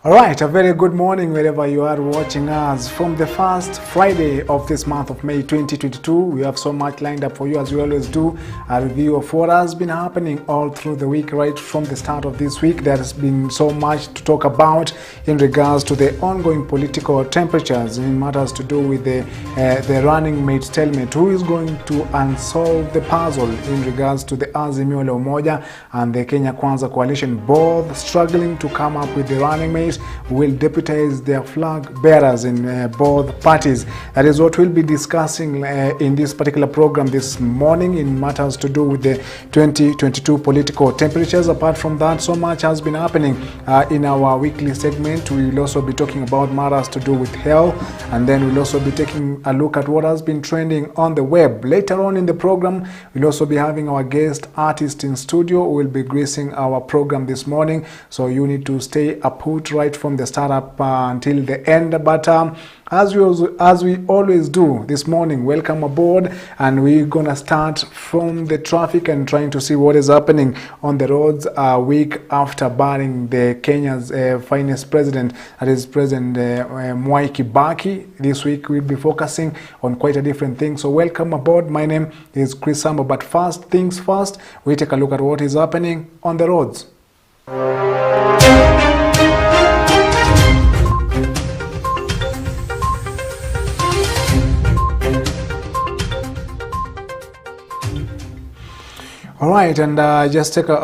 Alright, a very good morning wherever you are watching us. From the first Friday of this month of May 2022, we have so much lined up for you as we always do. A review of what has been happening all through the week, right from the start of this week. There has been so much to talk about in regards to the ongoing political temperatures in matters to do with the running mate stalemate. Who is going to unsolve the puzzle in regards to the Azimio la Umoja and the Kenya Kwanza coalition, both struggling to come up with the running mate will deputize their flag bearers in both parties. That is what we'll be discussing in this particular program this morning in matters to do with the 2022 political temperatures. Apart from that, so much has been happening in our weekly segment. We will also be talking about matters to do with health, and then we'll also be taking a look at what has been trending on the web. Later on in the program, we'll also be having our guest artist in studio who will be gracing our program this morning, so you need to stay put right from the start up until the end. But as we always do this morning, welcome aboard, and we're gonna start from the traffic and trying to see what is happening on the roads a week after barring the Kenya's finest president, that is President Mwai Kibaki. This week we'll be focusing on quite a different thing, so welcome aboard. My name is Chris Sambo, but first things first, we take a look at what is happening on the roads. All right, and I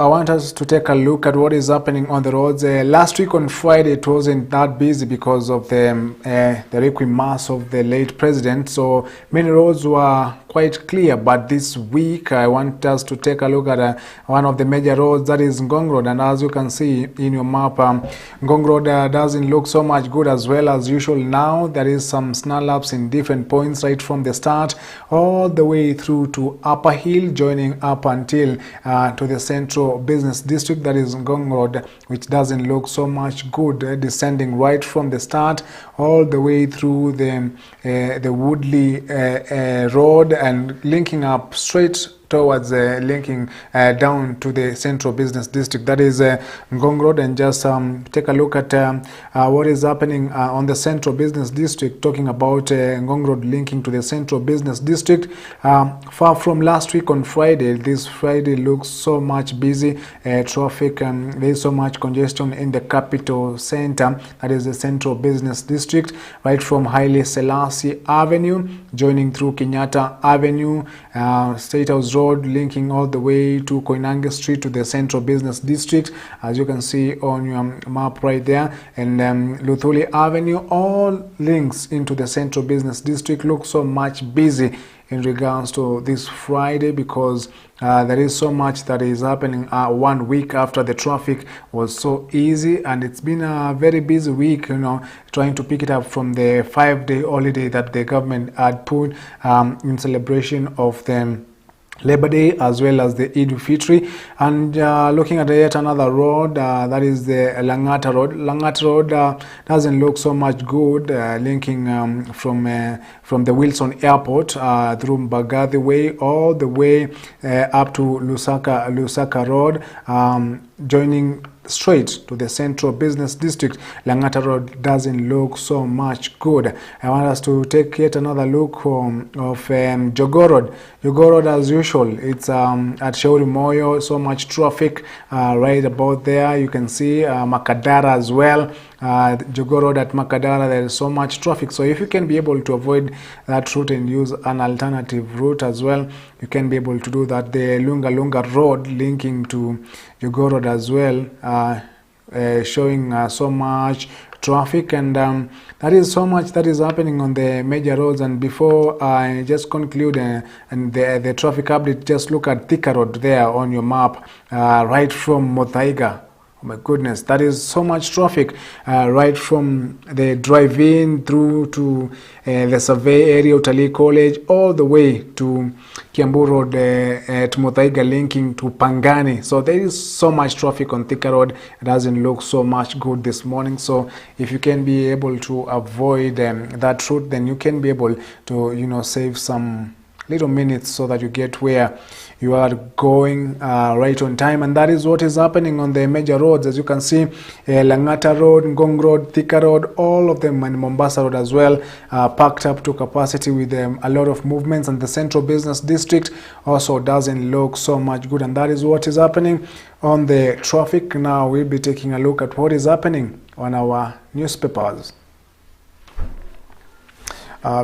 want us to take a look at what is happening on the roads. Last week on Friday, it wasn't that busy because of the requiem mass of the late president, so many roads were quite clear. But this week, I want us to take a look at one of the major roads, that is Ngong Road. And as you can see in your map, Ngong Road doesn't look so much good as well as usual now. There is some snarl-ups in different points right from the start all the way through to Upper Hill, joining up until to the Central Business District, that is Ngong Road, which doesn't look so much good, descending right from the start all the way through the Woodley Road and linking up straight towards linking down to the Central Business District, that is Ngong Road. And just take a look at what is happening on the Central Business District, talking about Ngong Road linking to the Central Business District. Far from last week on Friday, this Friday looks so much busy traffic, and there is so much congestion in the capital center, that is the Central Business District, right from Haile Selassie Avenue, joining through Kenyatta Avenue, State House Road, linking all the way to Koinange Street to the Central Business District, as you can see on your map right there, and Luthuli Avenue, all links into the Central Business District. Look so much busy in regards to this Friday because there is so much that is happening 1 week after the traffic was so easy, and it's been a very busy week, trying to pick it up from the 5-day holiday that the government had put in celebration of the Labor Day as well as the Eid Fitri. And looking at yet another road, that is the Langata Road. Langata Road doesn't look so much good, linking from the Wilson Airport through Mbagathi Way all the way up to Lusaka Road, joining straight to the Central Business District. Langata Road doesn't look so much good. I want us to take yet another look of Jogoo Road. Jogoo Road, as usual, it's at Shauri Moyo, so much traffic right about there. You can see Makadara as well. Jogoo Road at Makadara, there is so much traffic, so if you can be able to avoid that route and use an alternative route as well, you can be able to do that. The Lunga Road linking to Jogoo Road as well, showing so much traffic, and that is so much that is happening on the major roads. And before I just conclude and the traffic update, just look at Thika Road there on your map, right from Muthaiga. Oh my goodness, that is so much traffic right from the drive-in through to the survey area, Utalii College, all the way to Kiambu Road to Muthaiga, linking to Pangani. So there is so much traffic on Thika Road. It doesn't look so much good this morning. So if you can be able to avoid that route, then you can be able to, save some little minutes so that you get where you are going right on time. And that is what is happening on the major roads. As you can see, Langata Road, Ngong Road, Thika Road, all of them, and Mombasa Road as well, packed up to capacity with a lot of movements. And the Central Business District also doesn't look so much good. And that is what is happening on the traffic. Now we'll be taking a look at what is happening on our newspapers.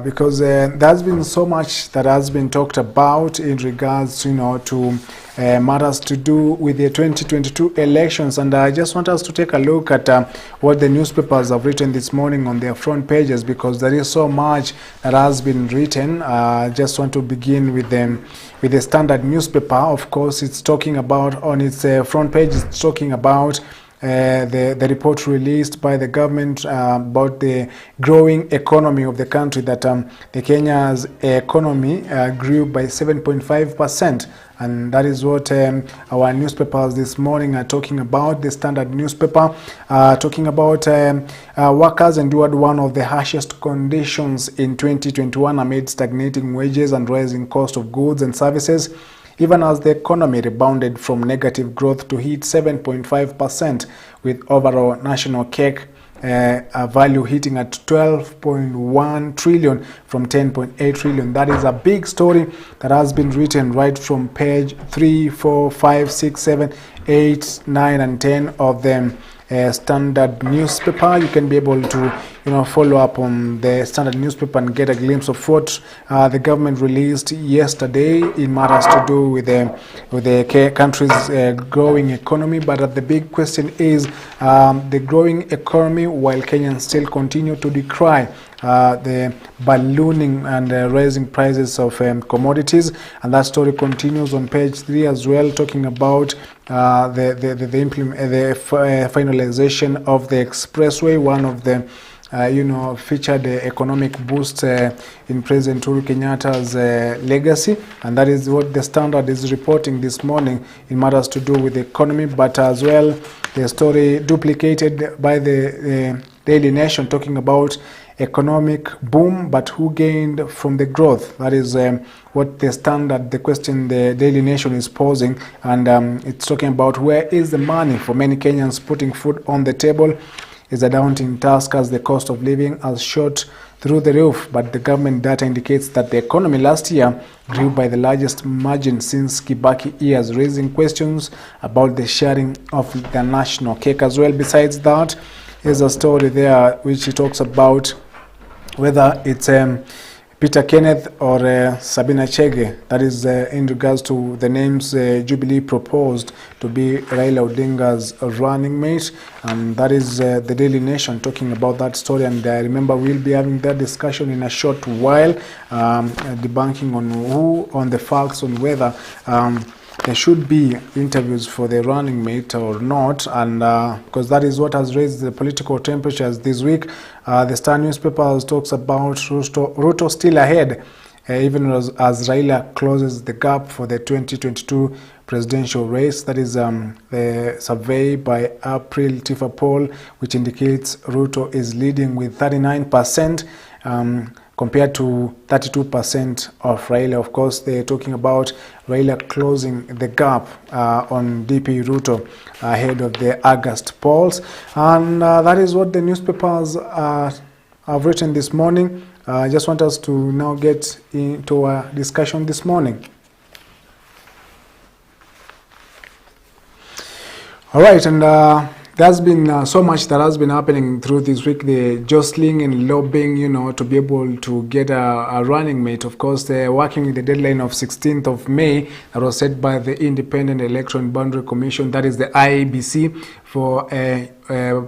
Because there's been so much that has been talked about in regards, to matters to do with the 2022 elections. And I just want us to take a look at what the newspapers have written this morning on their front pages, because there is so much that has been written. I just want to begin with the Standard newspaper. Of course, it's talking about, on its front page, it's talking about the report released by the government about the growing economy of the country, that the Kenya's economy grew by 7.5%. And that is what our newspapers this morning are talking about. The Standard newspaper talking about workers endured one of the harshest conditions in 2021 amid stagnating wages and rising cost of goods and services, even as the economy rebounded from negative growth to hit 7.5%, with overall national cake value hitting at 12.1 trillion from 10.8 trillion. That is a big story that has been written right from page 3, 4, 5, 6, 7, 8, 9, and 10 of the Standard newspaper. You can be able to follow up on the Standard newspaper and get a glimpse of what the government released yesterday in matters to do with the country's growing economy. But the big question is the growing economy, while Kenyans still continue to decry the ballooning and rising prices of commodities. And that story continues on page 3 as well, talking about the finalization of the expressway, one of the featured economic boost in President Uhuru Kenyatta's legacy. And that is what the Standard is reporting this morning in matters to do with the economy. But as well, the story duplicated by the Daily Nation, talking about economic boom, but who gained from the growth? That is what the Standard, the question the Daily Nation is posing. And it's talking about where is the money for many Kenyans putting food on the table. Is a daunting task as the cost of living has shot through the roof, but the government data indicates that the economy last year grew by the largest margin since Kibaki years, raising questions about the sharing of the national cake as well. Besides that, there's a story there which talks about whether it's Peter Kenneth or Sabina Chege, that is in regards to the names Jubilee proposed to be Raila Odinga's running mate. And that is the Daily Nation talking about that story. And I remember we'll be having that discussion in a short while, debunking on the facts on whether there should be interviews for the running mate or not, and because that is what has raised the political temperatures this week. The Star newspaper talks about Ruto still ahead, even as Raila closes the gap for the 2022 presidential race. That is the survey by April Tifa poll, which indicates Ruto is leading with 39%. Compared to 32% of Raila. Of course, they're talking about Raila closing the gap on DP Ruto ahead of the August polls. And that is what the newspapers have written this morning. I just want us to now get into a discussion this morning. All right, and there's been so much that has been happening through this week, the jostling and lobbying, to be able to get a running mate. Of course, they're working with the deadline of 16th of May that was set by the Independent Election Boundary Commission, that is the IEBC, for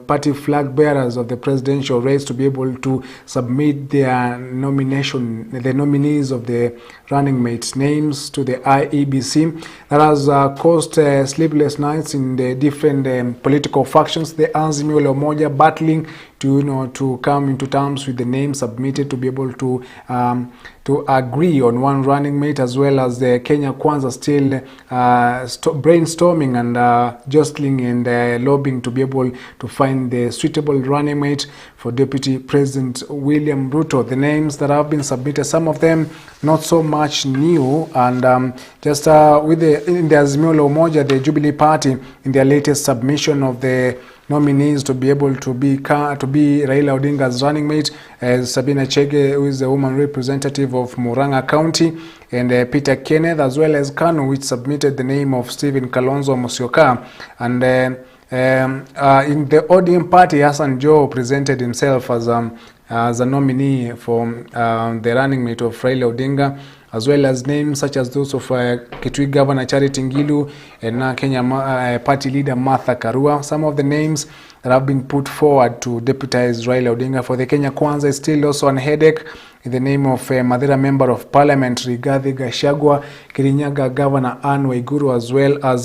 party flag bearers of the presidential race to be able to submit their nomination, the nominees of the running mates' names to the IEBC. That has caused sleepless nights in the different political factions. The Azimio la Umoja battling to come into terms with the names submitted to be able to agree on one running mate, as well as the Kenya Kwanza still brainstorming and jostling and lobbying to be able to find the suitable running mate for Deputy President William Ruto. The names that have been submitted, some of them not so much new, and just with in the Azimio la Umoja, the Jubilee Party, in their latest submission of the nominees to be able to be Raila Odinga's running mate, Sabina Chege, who is the woman representative of Murang'a County, and Peter Kenneth, as well as Kanu, which submitted the name of Stephen Kalonzo Musyoka. And in the ODM party, Hassan Joho presented himself as a nominee for the running mate of Raila Odinga, as well as names such as those of Kitui Governor Charity Ngilu and Kenya party leader Martha Karua. Some of the names that have been put forward to deputize Raila Odinga for the Kenya Kwanza is still also on headache, in the name of Madera Member of Parliament Rigathi Gachagua, Kirinyaga Governor Anne Waiguru, as well as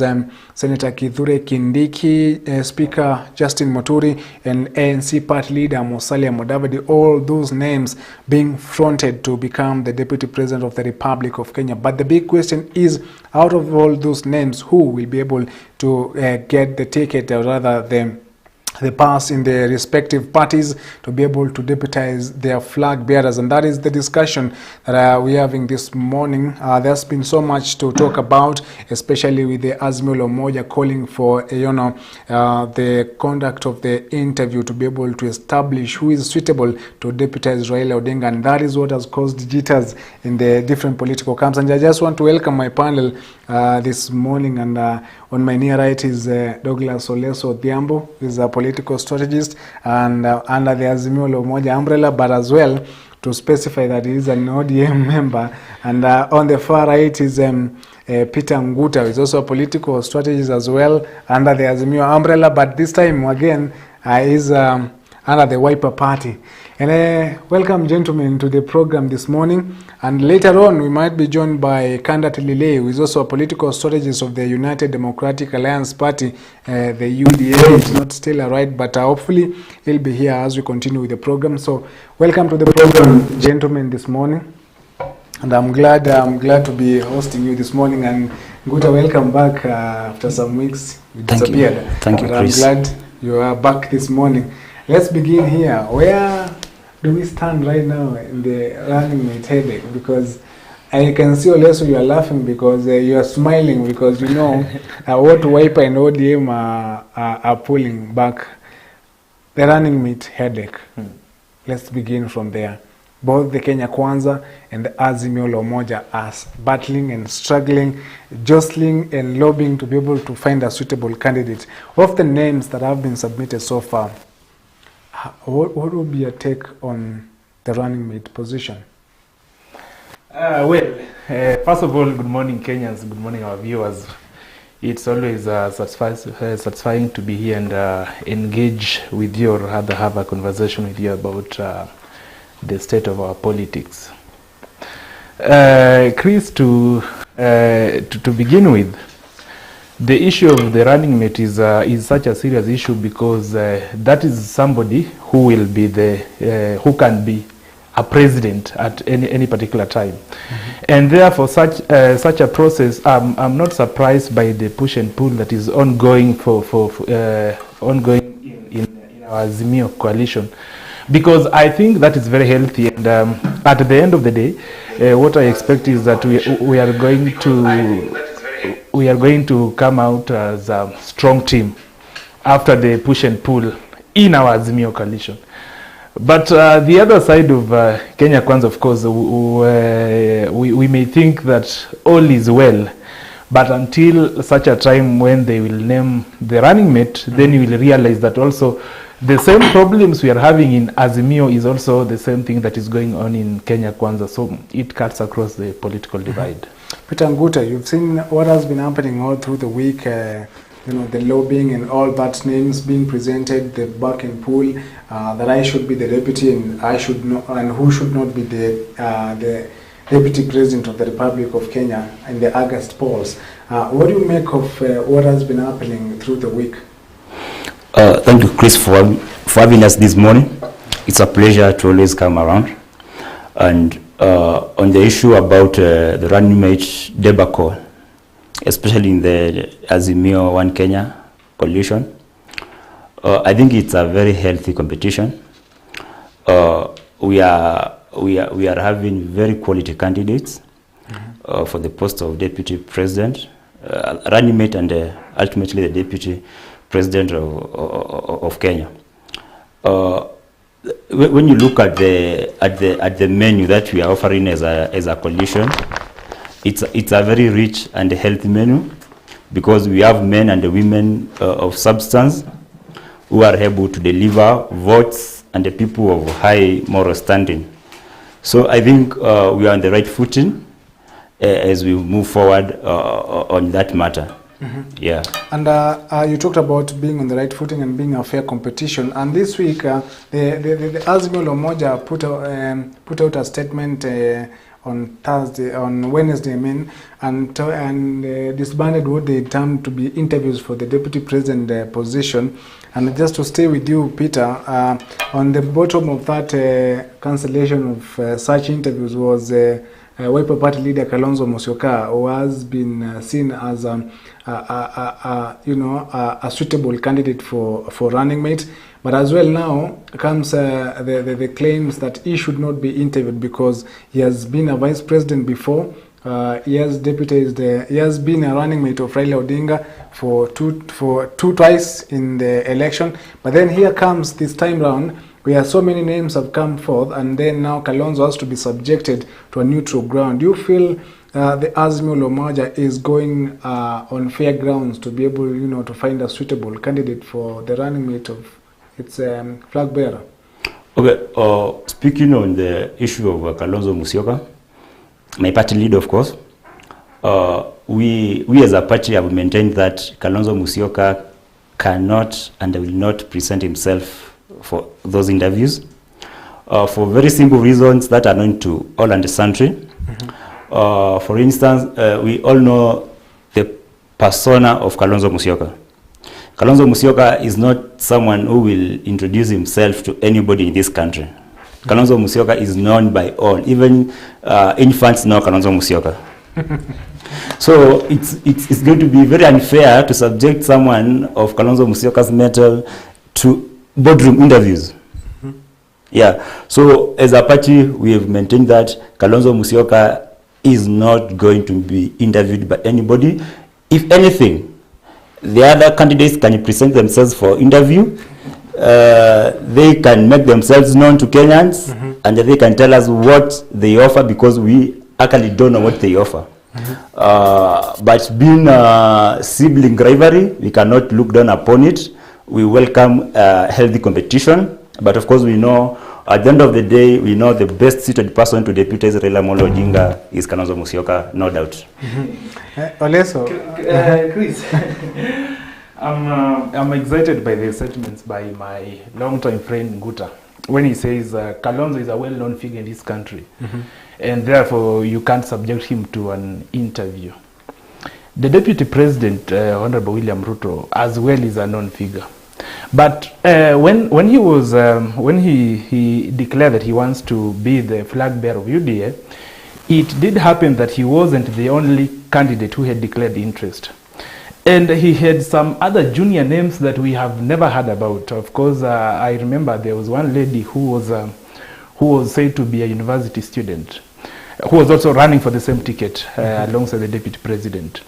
Senator Kithure Kindiki, Speaker Justin Muturi, and ANC party leader Musalia Mudavadi. All those names being fronted to become the Deputy President of the Republic of Kenya. But the big question is, out of all those names, who will be able to get the ticket, or rather the pass in the respective parties to be able to deputize their flag bearers? And that is the discussion that we're having this morning. There's been so much to talk about, especially with the Azimio la Umoja calling for the conduct of the interview to be able to establish who is suitable to deputize Raila Odinga, and that is what has caused jitters in the different political camps. And I just want to welcome my panel this morning, and on my near right is Douglas Oleso Odhiambo, who is a political strategist and under the Azimio la Umoja umbrella, but as well to specify that he is an ODM member. And on the far right is Peter Nguta, who is also a political strategist as well under the Azimio umbrella, but this time again is under the Wiper Party. And welcome, gentlemen, to the program this morning. And later on, we might be joined by Kanda Tilile, who is also a political strategist of the United Democratic Alliance Party, the UDA. It's not still right, but hopefully he'll be here as we continue with the program. So welcome to the program, gentlemen, this morning. And I'm glad to be hosting you this morning. And Nguta, welcome back after some weeks. You disappeared. Thank you, Chris. I'm glad you are back this morning. Let's begin here. Where do we stand right now in the running mate headache? Because I can see also you are laughing because you are smiling because you know what Wiper and ODM are pulling back. The running mate headache. Let's begin from there. Both the Kenya Kwanza and the Azimio la Umoja are battling and struggling, jostling and lobbying to be able to find a suitable candidate. Of the names that have been submitted so far, what would be your take on the running mate position? First of all, good morning, Kenyans. Good morning, our viewers. It's always satisfying to be here and engage with you, or rather have a conversation with you about the state of our politics. Chris, to begin with, the issue of the running mate is such a serious issue because that is somebody who will be who can be a president at any particular time. And therefore such a process, I'm not surprised by the push and pull that is ongoing ongoing in our Azimio coalition, because I think that is very healthy. And at the end of the day, what I expect is that we are going to come out as a strong team after the push and pull in our Azimio coalition. But the other side of Kenya Kwanza, of course, we may think that all is well, but until such a time when they will name the running mate, then you will realize that also the same problems we are having in Azimio is also the same thing that is going on in Kenya Kwanza. So it cuts across the political divide. Peter Nguta, you've seen what has been happening all through the week, the lobbying and all that, names being presented, the back and pull, that I should be the deputy and I should not, and who should not be the deputy president of the Republic of Kenya in the August polls. What do you make of what has been happening through the week? Thank you, Chris, for having us this morning. It's a pleasure to always come around. And on the issue about the running mate debacle, especially in the Azimio One Kenya coalition, I think it's a very healthy competition. We are having very quality candidates for the post of deputy president, running mate, and ultimately the deputy president of Kenya. When you look at the menu that we are offering as a coalition, it's a very rich and healthy menu, because we have men and women of substance who are able to deliver votes and the people of high moral standing. So I think we are on the right footing as we move forward on that matter. Yeah. And you talked about being on the right footing and being a fair competition. And this week, the Azimio la Umoja put out a statement on Wednesday, and disbanded what they termed to be interviews for the deputy president position. And just to stay with you, Peter, on the bottom of that cancellation of such interviews was Wiper Party leader Kalonzo Musyoka, who has been seen as a suitable candidate for running mate. But as well now comes the claims that he should not be interviewed because he has been a vice president before. He has been a running mate of Raila Odinga for twice in the election. But then here comes this time round, where so many names have come forth, and then now Kalonzo has to be subjected to a neutral ground. Do you feel the Azimio la Umoja is going on fair grounds to be able, to find a suitable candidate for the running mate of its flag bearer? Okay, speaking on the issue of Kalonzo Musyoka, my party leader, of course, we as a party have maintained that Kalonzo Musyoka cannot and will not present himself for those interviews for very simple reasons that are known to all and sundry. For instance, we all know the persona of Kalonzo Musyoka. Kalonzo Musyoka is not someone who will introduce himself to anybody in this country. Kalonzo Musyoka is known by all. Even infants know Kalonzo Musyoka. So it's going to be very unfair to subject someone of Kalonzo Musyoka's mettle to boardroom interviews. Yeah. So as a party, we have maintained that Kalonzo Musyoka is not going to be interviewed by anybody. If anything, the other candidates can present themselves for interview. They can make themselves known to Kenyans, and they can tell us what they offer, because we actually don't know what they offer. But being a sibling rivalry, we cannot look down upon it. We welcome healthy competition, but of course we know at the end of the day, we know the best suited person to deputize Raila Amolo Odinga is Kalonzo Musyoka, no doubt. Oleso, Chris, I'm excited by the statements by my longtime friend Nguta when he says Kalonzo is a well-known figure in this country, and therefore you can't subject him to an interview. The Deputy President, Honorable William Ruto, as well is a known figure. But when he declared that he wants to be the flag bearer of UDA, it did happen that he wasn't the only candidate who had declared interest. And he had some other junior names that we have never heard about. Of course, I remember there was one lady who was said to be a university student, who was also running for the same ticket alongside the Deputy President.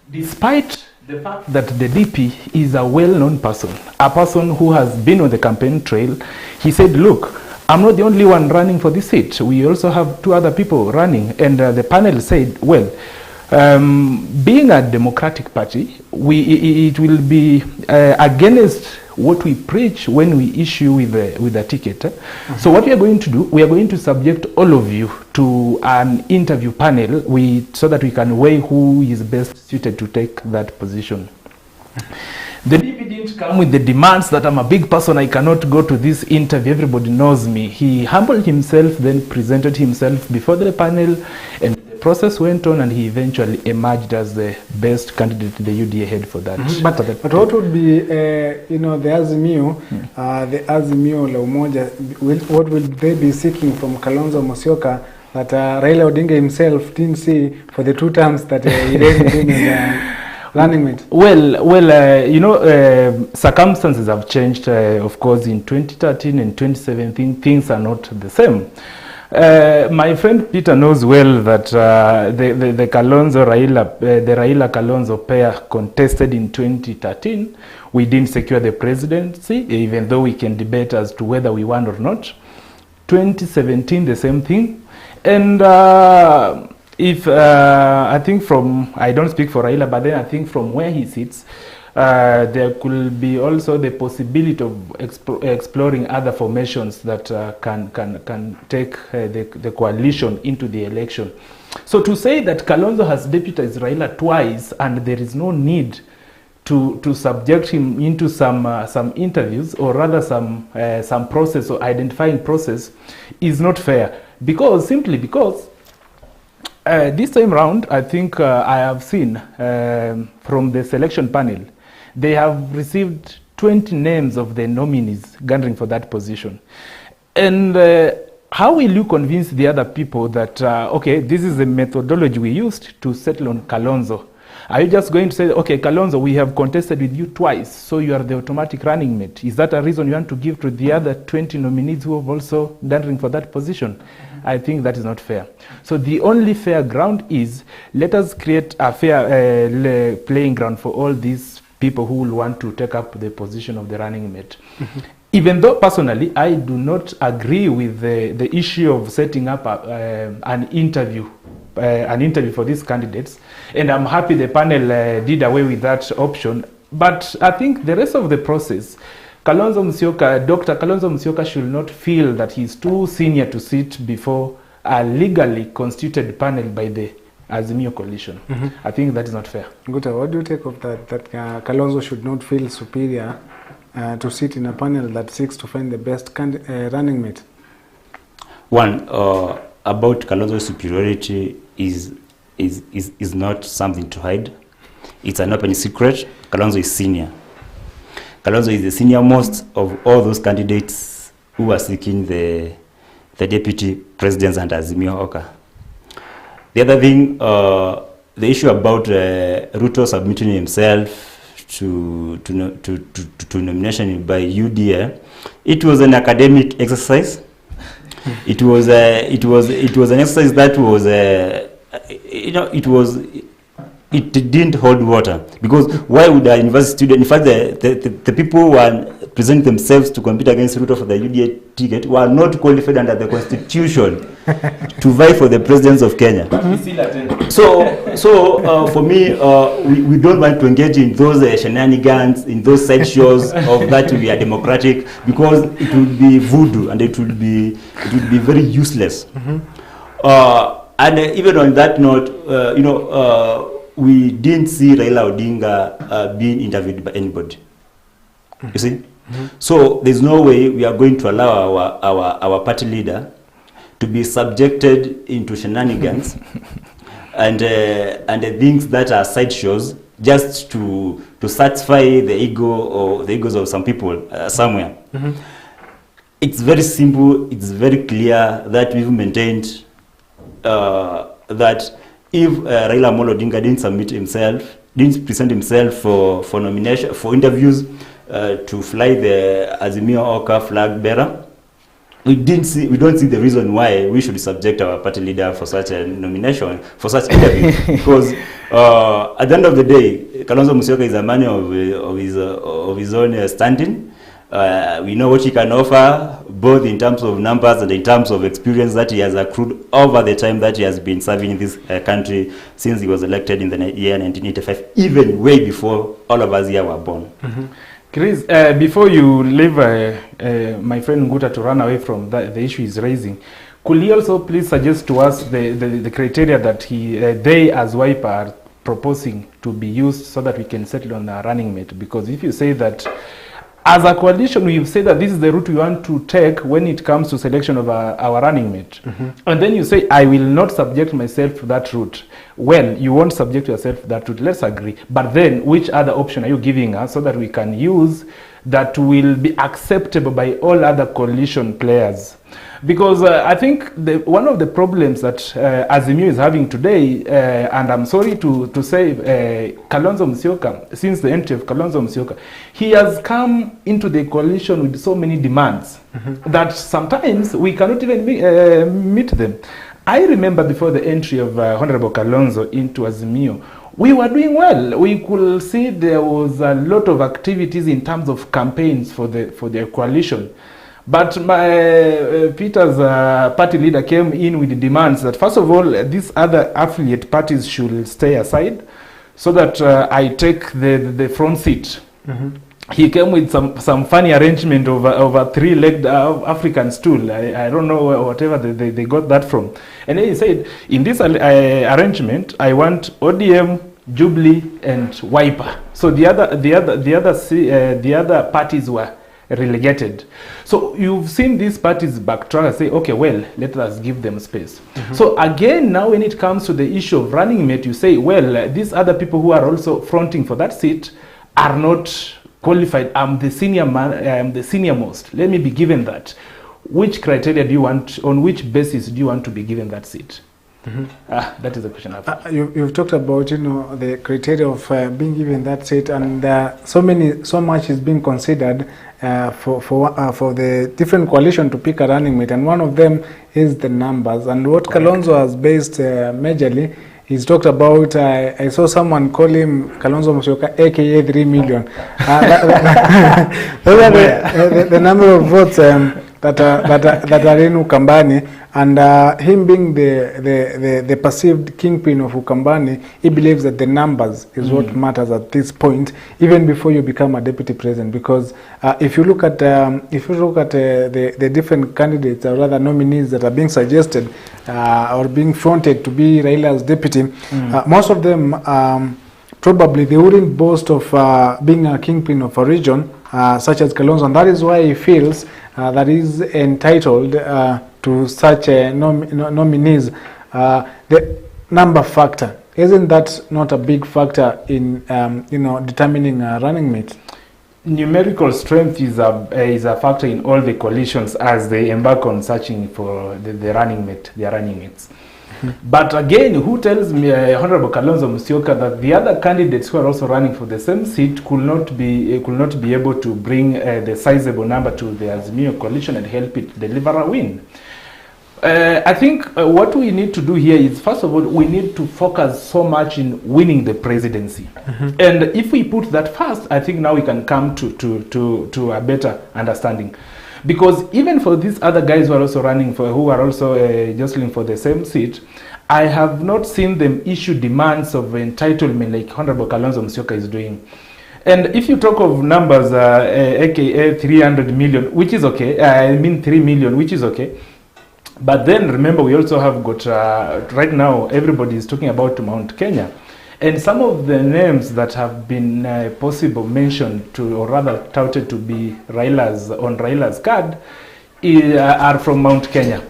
Despite the fact that the DP is a well-known person, a person who has been on the campaign trail, he said, look, I'm not the only one running for this seat. We also have two other people running. And the panel said, well, being a democratic party, it will be against what we preach when we issue with a ticket. So what we are going to do, we are going to subject all of you to an interview panel so that we can weigh who is best suited to take that position. The DP didn't come with the demands that I'm a big person, I cannot go to this interview, everybody knows me. He humbled himself, then presented himself before the panel, and the process went on, and he eventually emerged as the best candidate the UDA had for that. But what would be, the Azimio, the Azimio la Umoja, what will they be seeking from Kalonzo Musyoka that Raila Odinga himself didn't see for the 2 terms that he raised him in running mate? Circumstances have changed, of course, in 2013 and 2017. Things are not the same. My friend Peter knows well that the Raila Kalonzo pair contested in 2013. We didn't secure the presidency, even though we can debate as to whether we won or not. 2017, the same thing. And I think I don't speak for Raila, but then I think from where he sits, there could be also the possibility of exploring other formations that can take the coalition into the election. So to say that Kalonzo has deputized Raila twice and there is no need to subject him into some interviews, or rather some process or identifying process, is not fair, simply because this time round, I think I have seen from the selection panel, they have received 20 names of the nominees gunning for that position. And how will you convince the other people that, okay, this is the methodology we used to settle on Kalonzo? Are you just going to say, okay, Kalonzo, we have contested with you twice, so you are the automatic running mate? Is that a reason you want to give to the other 20 nominees who have also gunning for that position? I think that is not fair. So the only fair ground is, let us create a fair playing ground for all these people who will want to take up the position of the running mate. Even though personally I do not agree with the issue of setting up an interview for these candidates, and I'm happy the panel did away with that option. But I think the rest of the process, Dr. Kalonzo Musyoka should not feel that he's too senior to sit before a legally constituted panel by the Azimio coalition. I think that is not fair. Guta, what do you take of that Kalonzo should not feel superior to sit in a panel that seeks to find the best running mate? One, about Kalonzo's superiority is not something to hide. It's an open secret. Kalonzo is senior. Kalonzo is the senior most of all those candidates who are seeking the deputy presidents under Azimio Oka. The other thing, the issue about Ruto submitting himself to nomination by UDA, it was an academic exercise. It was an exercise that was it didn't hold water, because why would a university student, in fact the people who are presenting themselves to compete against Ruto for the UDA ticket were not qualified under the constitution to vie for the presidency of Kenya. So for me, we don't want to engage in those shenanigans, in those side shows of that we are democratic, because it would be voodoo and it would be very useless. And even on that note, we didn't see Raila Odinga being interviewed by anybody. You see? So there's no way we are going to allow our party leader to be subjected into shenanigans and the things that are sideshows just to satisfy the ego or the egos of some people somewhere. It's very simple. It's very clear that we've maintained that if Raila Amolo Odinga didn't present himself for nomination, for interviews, to fly the Azimio Oka flag bearer, we don't see the reason why we should subject our party leader for such a nomination, for such interview. Because at the end of the day, Kalonzo Musyoka is a man of his own standing. We know what he can offer, both in terms of numbers and in terms of experience that he has accrued over the time that he has been serving in this country since he was elected in the year 1985, even way before all of us here were born. Chris, before you leave my friend Nguta to run away from the issue he's raising, could you also please suggest to us the criteria that they as Wiper are proposing to be used so that we can settle on a running mate? Because if you say that as a coalition, we've said that this is the route we want to take when it comes to selection of our running mate. And then you say, I will not subject myself to that route. Well, you won't subject yourself to that route. Let's agree. But then, which other option are you giving us so that we can use that will be acceptable by all other coalition players. Because I think one of the problems that Azimio is having today, and I'm sorry to say, Kalonzo Musyoka, since the entry of Kalonzo Musyoka, he has come into the coalition with so many demands that sometimes we cannot even meet them. I remember before the entry of Honorable Kalonzo into Azimio, we were doing well. We could see there was a lot of activities in terms of campaigns for the coalition. But Peter's party leader came in with the demands that, first of all, these other affiliate parties should stay aside so that I take the front seat. He came with some funny arrangement over three-legged African stool. I don't know whatever they got that from. And then he said, in this arrangement, I want ODM, Jubilee, and Wiper. So the other parties were relegated. So you've seen these parties backtrack and say, okay, well, let us give them space. So again, now when it comes to the issue of running mate, you say, well, these other people who are also fronting for that seat are not qualified. I'm the senior man, I'm the senior most. Let me be given that. Which criteria do you want, on which basis do you want to be given that seat? That is the question I have. You've talked about, the criteria of being given that seat, and so much is being considered for the different coalition to pick a running mate, and one of them is the numbers. And what Kalonzo has based majorly, he's talked about, I saw someone call him Kalonzo Musyoka, aka 3 million. Those are the number of votes that are in Ukambani, and him being the perceived kingpin of Ukambani, he believes that the numbers is what matters at this point, even before you become a deputy president. Because if you look at the different candidates, or rather nominees that are being suggested or being fronted to be Raila's deputy, most of them probably they wouldn't boast of being a kingpin of a region such as Kalonzo, and that is why he feels that he's entitled to such nominees. The number factor, isn't that not a big factor in determining a running mate? Numerical strength is a factor in all the coalitions as they embark on searching for the running mate, their running mates. But again, who tells me, Honorable Kalonzo Musyoka, that the other candidates who are also running for the same seat could not be able to bring the sizable number to the Azimio coalition and help it deliver a win? I think what we need to do here is, first of all, we need to focus so much in winning the presidency. And if we put that first, I think now we can come to a better understanding. Because even for these other guys who are also running who are also jostling for the same seat, I have not seen them issue demands of entitlement like Honorable Kalonzo Musyoka is doing. And if you talk of numbers, aka 300 million, which is okay, 3 million, which is okay. But then remember, we also have got, right now, everybody is talking about Mount Kenya. And some of the names that have been possible mentioned to, or rather touted to be on Raila's card are from Mount Kenya.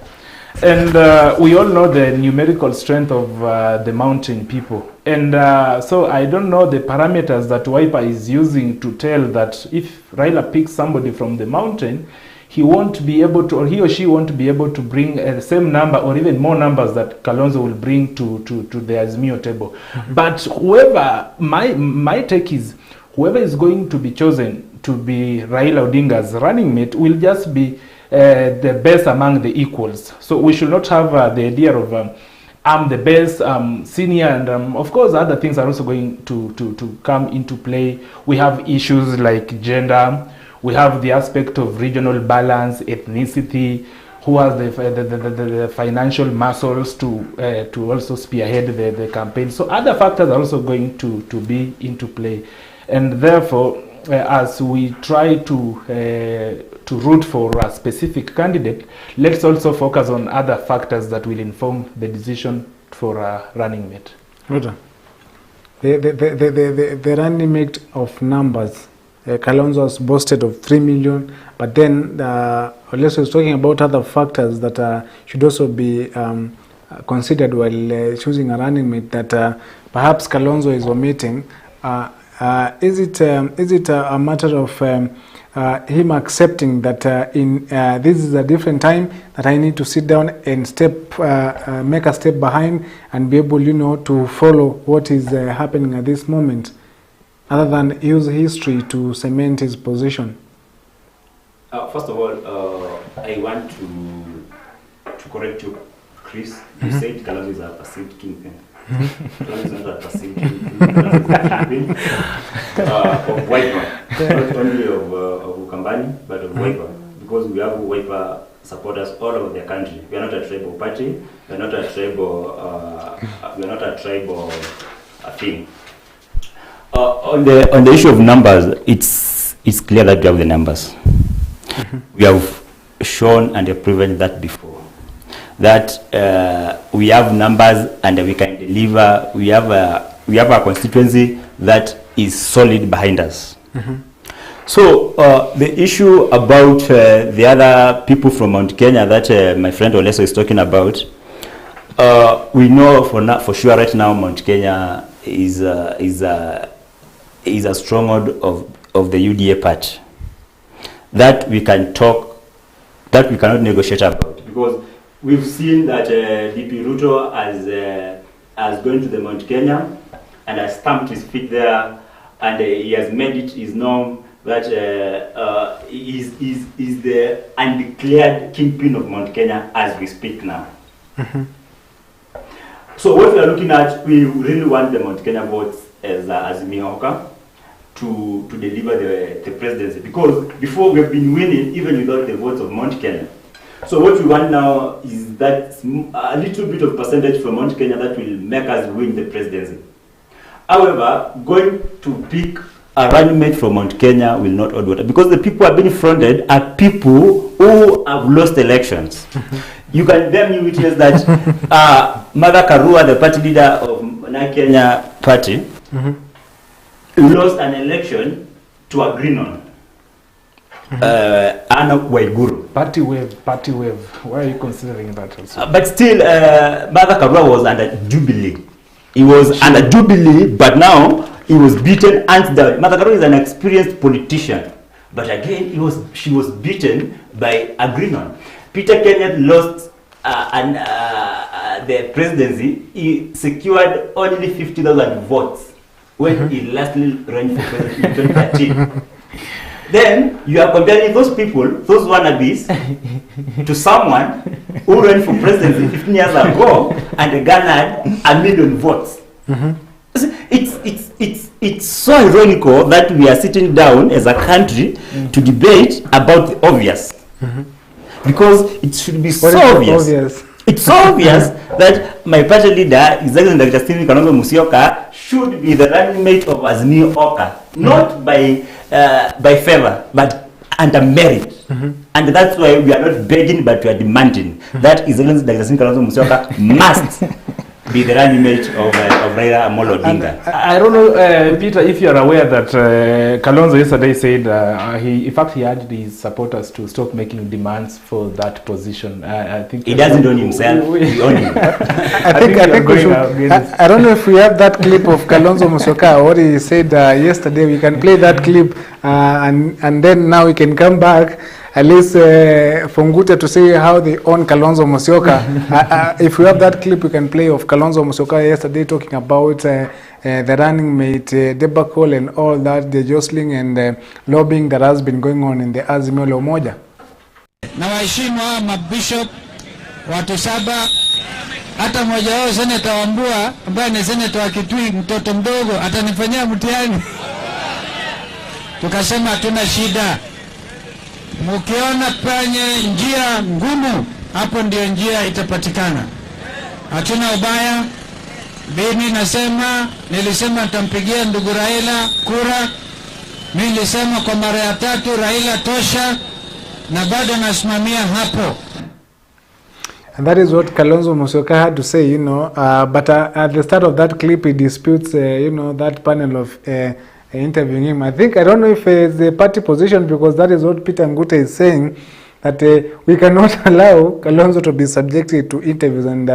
And we all know the numerical strength of the mountain people. And so I don't know the parameters that Wiper is using to tell that if Raila picks somebody from the mountain, he won't be able to, or he or she won't be able to bring the same number or even more numbers that Kalonzo will bring to the Azimio table. But whoever, my take is, whoever is going to be chosen to be Raila Odinga's running mate will just be the best among the equals. So we should not have the idea of I'm the best, senior, and of course other things are also going to come into play. We have issues like gender. We have the aspect of regional balance, ethnicity, who has the financial muscles to also spearhead the campaign. So other factors are also going to be into play. And therefore, as we try to root for a specific candidate, let's also focus on other factors that will inform the decision for a running mate. The running mate of numbers, Kalonzo has boasted of 3 million, but then Oleso is talking about other factors that should also be considered while choosing a running mate that perhaps Kalonzo is omitting. Is it a matter of him accepting that this is a different time, that I need to sit down and make a step behind and be able, to follow what is happening at this moment, other than use history to cement his position? First of all, I want to correct you, Chris. You said Kalonzo is a perceived kingpin. Kalonzo is not a perceived kingpin. Kalonzo is a kingpin of Wiper, not only of Ukambani, but of Wiper, because we have Wiper supporters all over the country. We are not a tribal party. We are not a tribal thing. On the issue of numbers, it's clear that we have the numbers. We have shown and have proven that before, that we have numbers and we can deliver. We have a constituency that is solid behind us. So the issue about the other people from Mount Kenya that my friend Oleso is talking about, we know for sure right now Mount Kenya is a stronghold of the UDA party. That we can talk, that we cannot negotiate about, because we've seen that DP Ruto has gone to the Mount Kenya and has stamped his feet there, and he has made it his norm that is the undeclared kingpin of Mount Kenya as we speak now. So what we are looking at, we really want the Mount Kenya votes as Mihoka to deliver the presidency, because before we have been winning even without the votes of Mount Kenya. So what we want now is that a little bit of percentage from Mount Kenya that will make us win the presidency. However, going to pick a running mate from Mount Kenya will not hold water, because the people who are being fronted are people who have lost elections. You can bear me witness that Martha Karua, the party leader of Kenya party, lost an election to a green on. Anna Waiguru. Party wave. Why are you considering that also? But still, Martha Karua was under Jubilee. He was under Jubilee, but now he was beaten hands down. Martha Karua is an experienced politician, but again, she was beaten by a green on. Peter Kenneth lost the presidency. He secured only 50,000 votes when he lastly ran for president in 2013. Then you are comparing those people, those wannabes, to someone who ran for presidency 15 years ago and garnered 1 million votes. It's so ironical that we are sitting down as a country to debate about the obvious. Because it should be so obvious. It's so obvious that my party leader, Executive Dr. Stephen Kalonzo Musyoka, should be the running mate of Azimio Oka, not by favor, but under merit. And that's why we are not begging, but we are demanding that Executive Dr. Stephen Kalonzo Musyoka must be the running mate of Raila Amolo Odinga. I don't know, Peter, if you are aware that Kalonzo yesterday said he urged his supporters to stop making demands for that position. I think he doesn't own himself. He owns him. I think we should. I don't know if we have that clip of Kalonzo Musyoka. What he said yesterday. We can play that clip, and then now we can come back. At least for Ngute to say how they own Kalonzo Musyoka. If we have that clip, we can play of Kalonzo Musyoka yesterday talking about the running mate debacle and all that, the jostling and lobbying that has been going on in the Azimio la Umoja. Na waheshimu hawa mabishop watu 7, hata mmoja wao seneta Wambua ambaye ni seneta wa Kitui, mtoto mdogo, atanifanyia mtihani. Tukasema hatuna shida. Mkiona penye njia ngumu, hapo ndio njia itapatikana. Hatuna ubaya. Mimi nilisema nitampigia ndugu Raila kura. Mimi nilisema kwa mara ya 3 Raila tosha, na bado nasimamia hapo. And that is what Kalonzo Musyoka had to say, but at the start of that clip he disputes, that panel of interviewing him. I don't know if it's a party position, because that is what Peter Ngute is saying, that we cannot allow Kalonzo to be subjected to interviews, and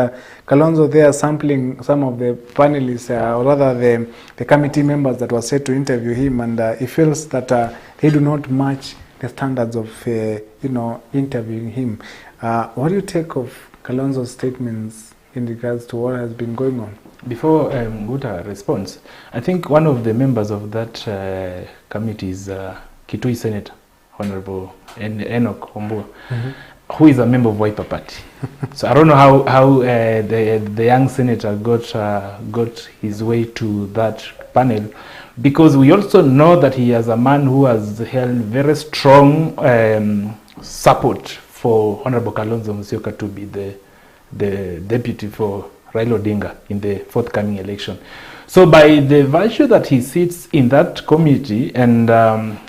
Kalonzo there sampling some of the panelists, or rather the committee members that were set to interview him, and he feels that they do not match the standards of interviewing him. What do you take of Kalonzo's statements in regards to what has been going on? Before Guta responds, I think one of the members of that committee is Kitui Senator, Honorable Enoch Ombua, who is a member of Wiper Party. So I don't know how the young senator got his way to that panel, because we also know that he is a man who has held very strong support for Honorable Kalonzo Musyoka to be the deputy for Raila Odinga in the forthcoming election. So by the virtue that he sits in that committee, and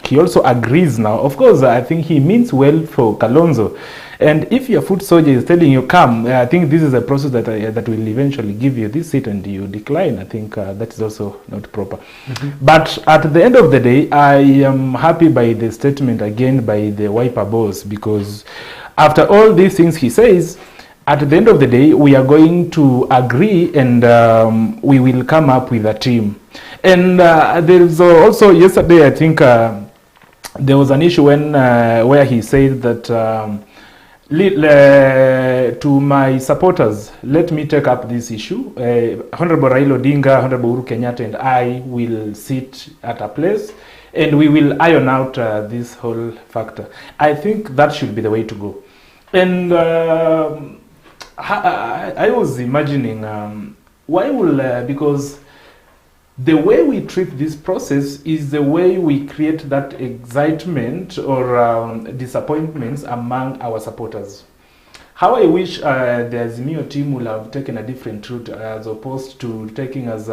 he also agrees now, of course, I think he means well for Kalonzo. And if your foot soldier is telling you come, I think this is a process that will eventually give you this seat and you decline. I think that is also not proper. But at the end of the day, I am happy by the statement again by the Wiper boss, because after all these things he says, at the end of the day, we are going to agree and we will come up with a team. And there is also yesterday, I think there was an issue where he said that to my supporters, let me take up this issue. Honorable Raila Odinga, Honorable Uhuru Kenyatta and I will sit at a place and we will iron out this whole factor. I think that should be the way to go. And I was imagining why will because the way we treat this process is the way we create that excitement or disappointments among our supporters. How I wish the Azimio team would have taken a different route as opposed to taking us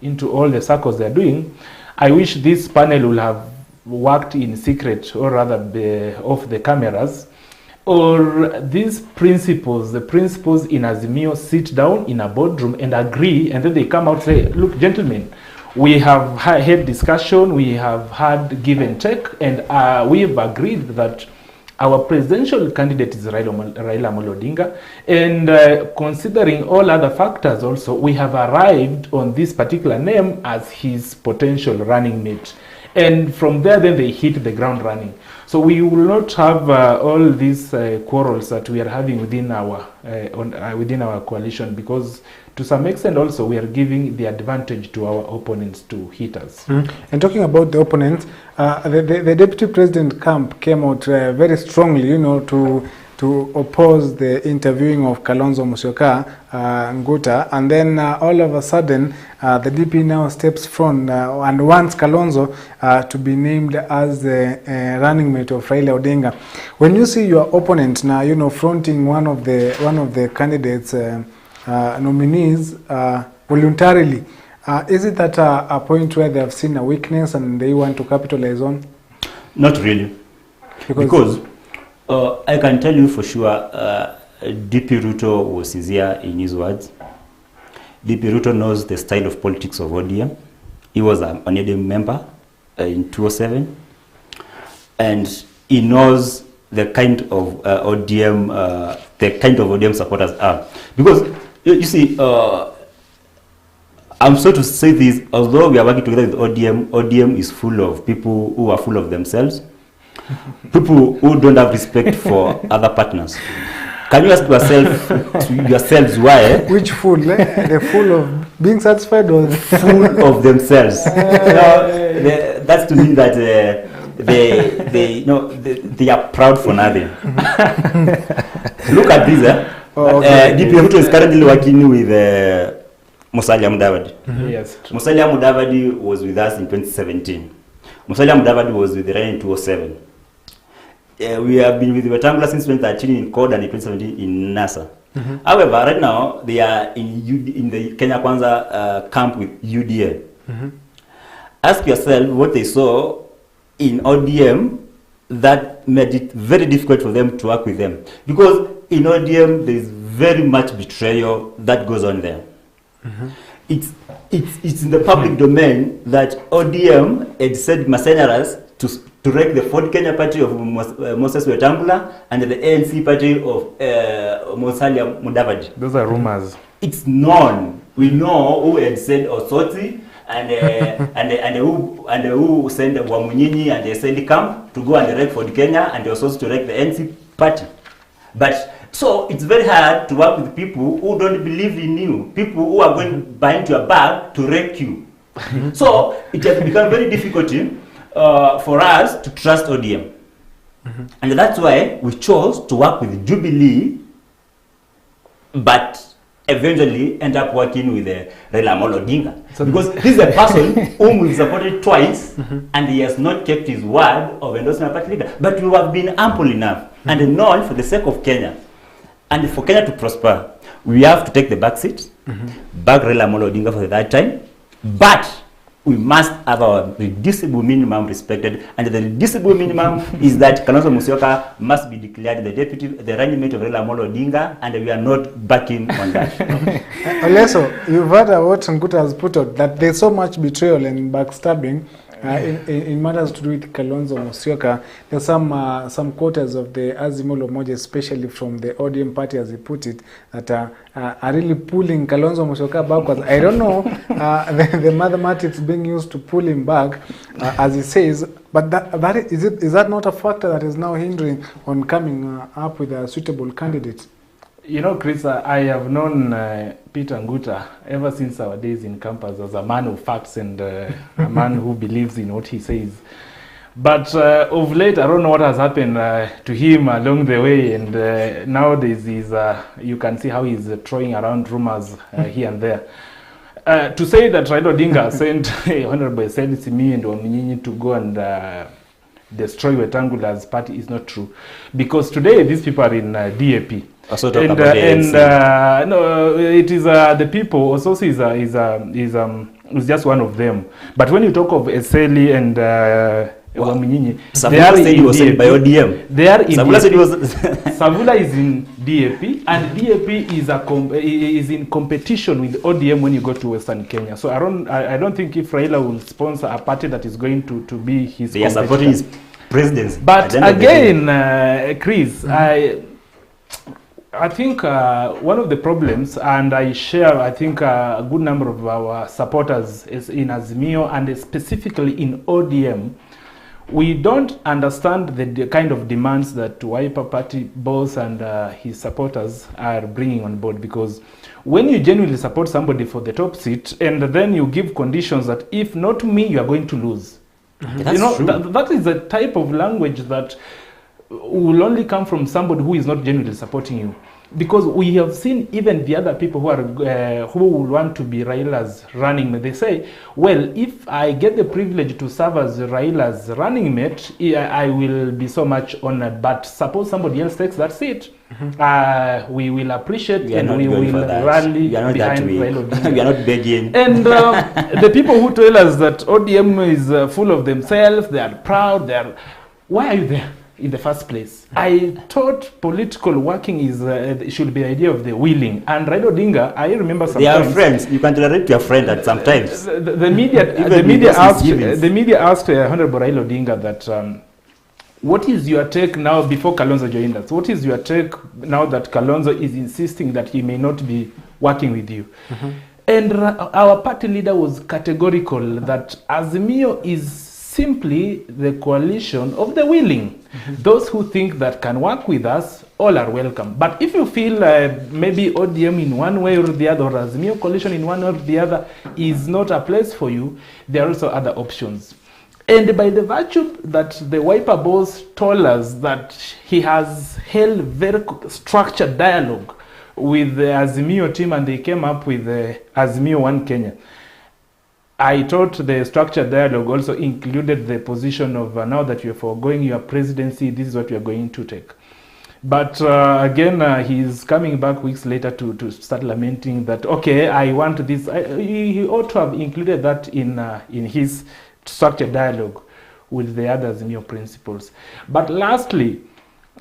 into all the circles they're doing. I wish this panel would have worked in secret, or rather off the cameras, or these principals, the principals in Azimio sit down in a boardroom and agree, and then they come out and say, look, gentlemen, we have had discussion, we have had give and take, and we have agreed that our presidential candidate is Raila Amolo Odinga, and considering all other factors also, we have arrived on this particular name as his potential running mate. And from there, then they hit the ground running. So we will not have all these quarrels that we are having within our coalition, because to some extent also we are giving the advantage to our opponents to hit us. And talking about the opponents, the deputy president camp came out very strongly, to oppose the interviewing of Kalonzo Musyoka, Nguta, and then all of a sudden the DP now steps front and wants Kalonzo to be named as the running mate of Raila Odinga. When you see your opponent now, fronting one of the candidates nominees voluntarily, is it at a point where they have seen a weakness and they want to capitalize on? Not really, because I can tell you for sure, DP Ruto was sincere in his words. DP Ruto knows the style of politics of ODM. He was an ODM member in 2007, and he knows the kind of ODM supporters are. Because you see, I'm sorry to say this, although we are working together with ODM is full of people who are full of themselves. People who don't have respect for other partners. Can you ask yourselves why? Which fool? The fool of being satisfied or full of themselves? That's to mean that they are proud for nothing. Look at this. DP Ruto is currently working with Musalia Mudavadi. Yes. Musalia Mudavadi was with us in 2017. Musalia Mudavadi was with Raila in 2007. We have been with Wetangula since 2013 in CORD and in 2017 in NASA. However, right now they are in the Kenya Kwanza camp with UDA. Ask yourself what they saw in ODM that made it very difficult for them to work with them. Because in ODM there is very much betrayal that goes on there. It's in the public domain that ODM had said mercenaries to wreck the Ford Kenya party of Moses Wetangula and the ANC party of Musalia Mudavadi. Those are rumors. It's known. We know who had said Osoti and who send Wamunyinyi and they send Camp to go and wreck Ford Kenya, and they were supposed to wreck the NC party. But so it's very hard to work with people who don't believe in you, people who are going behind your back to wreck you. So it has become very difficult for us to trust ODM. And that's why we chose to work with Jubilee, but eventually end up working with Raila Amolo Odinga. So because this is a person whom we've supported twice, and he has not kept his word of endorsing a party leader. But we have been ample enough and known for the sake of Kenya. And for Kenya to prosper, we have to take the back seat, back Raila Amolo Odinga for that time, but we must have our reducible minimum respected, and the reducible minimum is that Kalonzo Musyoka must be declared the running mate of Raila Amolo Odinga, and we are not backing on that. Oleso, you've heard what Nguta has put out, that there's so much betrayal and backstabbing in matters to do with Kalonzo Musyoka. There's some quarters of the Azimio Umoja, especially from the ODM party, as he put it, that are really pulling Kalonzo Musyoka backwards. I don't know the mathematics being used to pull him back, as he says, but is that not a factor that is now hindering on coming up with a suitable candidate? You know, Chris, I have known Peter Nguta ever since our days in campus as a man of facts and a man who believes in what he says. But of late, I don't know what has happened to him along the way, and nowadays you can see how he's throwing around rumors here and there. To say that Raila Odinga sent Honorable Said Simi and Wamunyinyi to go and destroy Wetangula's party is not true, because today these people are in DAP. Also talk about no, it is the people. Ososi is just one of them. But when you talk of Eseli and Wamunyinyi, they are said in DAP. By ODM. They are in Savula said he was Savula is in DAP, and DAP is in competition with ODM when you go to Western Kenya. So I don't think if Raila will sponsor a party that is going to be his. They are supporting his presidency. But again, Chris, I think one of the problems, and I share, I think, a good number of our supporters is in Azimio and specifically in ODM, we don't understand the kind of demands that Wiper Party boss and his supporters are bringing on board. Because when you genuinely support somebody for the top seat, and then you give conditions that if not me, you are going to lose. That's true. That is the type of language that will only come from somebody who is not genuinely supporting you. Because we have seen even the other people who will want to be Raila's running mate. They say, well, if I get the privilege to serve as Raila's running mate, I will be so much honored. But suppose somebody else takes that seat, we will appreciate and we will rally behind Raila Odinga. We are not begging. And the people who tell us that ODM is full of themselves, they are proud, why are you there in the first place? I thought political working should be the idea of the willing. And Raila Odinga, I remember sometimes... They are friends. You can tolerate your friend at sometimes. The media asked Honorable Raila Odinga that, what is your take now, before Kalonzo joined us, what is your take now that Kalonzo is insisting that he may not be working with you? And our party leader was categorical that Azimio is simply the coalition of the willing. Those who think that can work with us, all are welcome. But if you feel maybe ODM in one way or the other, or Azimio coalition in one or the other is not a place for you, there are also other options. And by the virtue that the Wiper boss told us that he has held very structured dialogue with the Azimio team, and they came up with the Azimio One Kenya, I thought the structured dialogue also included the position of now that you're foregoing your presidency, this is what you're going to take. But again, he's coming back weeks later to start lamenting that, okay, I want this. He ought to have included that in his structured dialogue with the other Azimio principles. But lastly,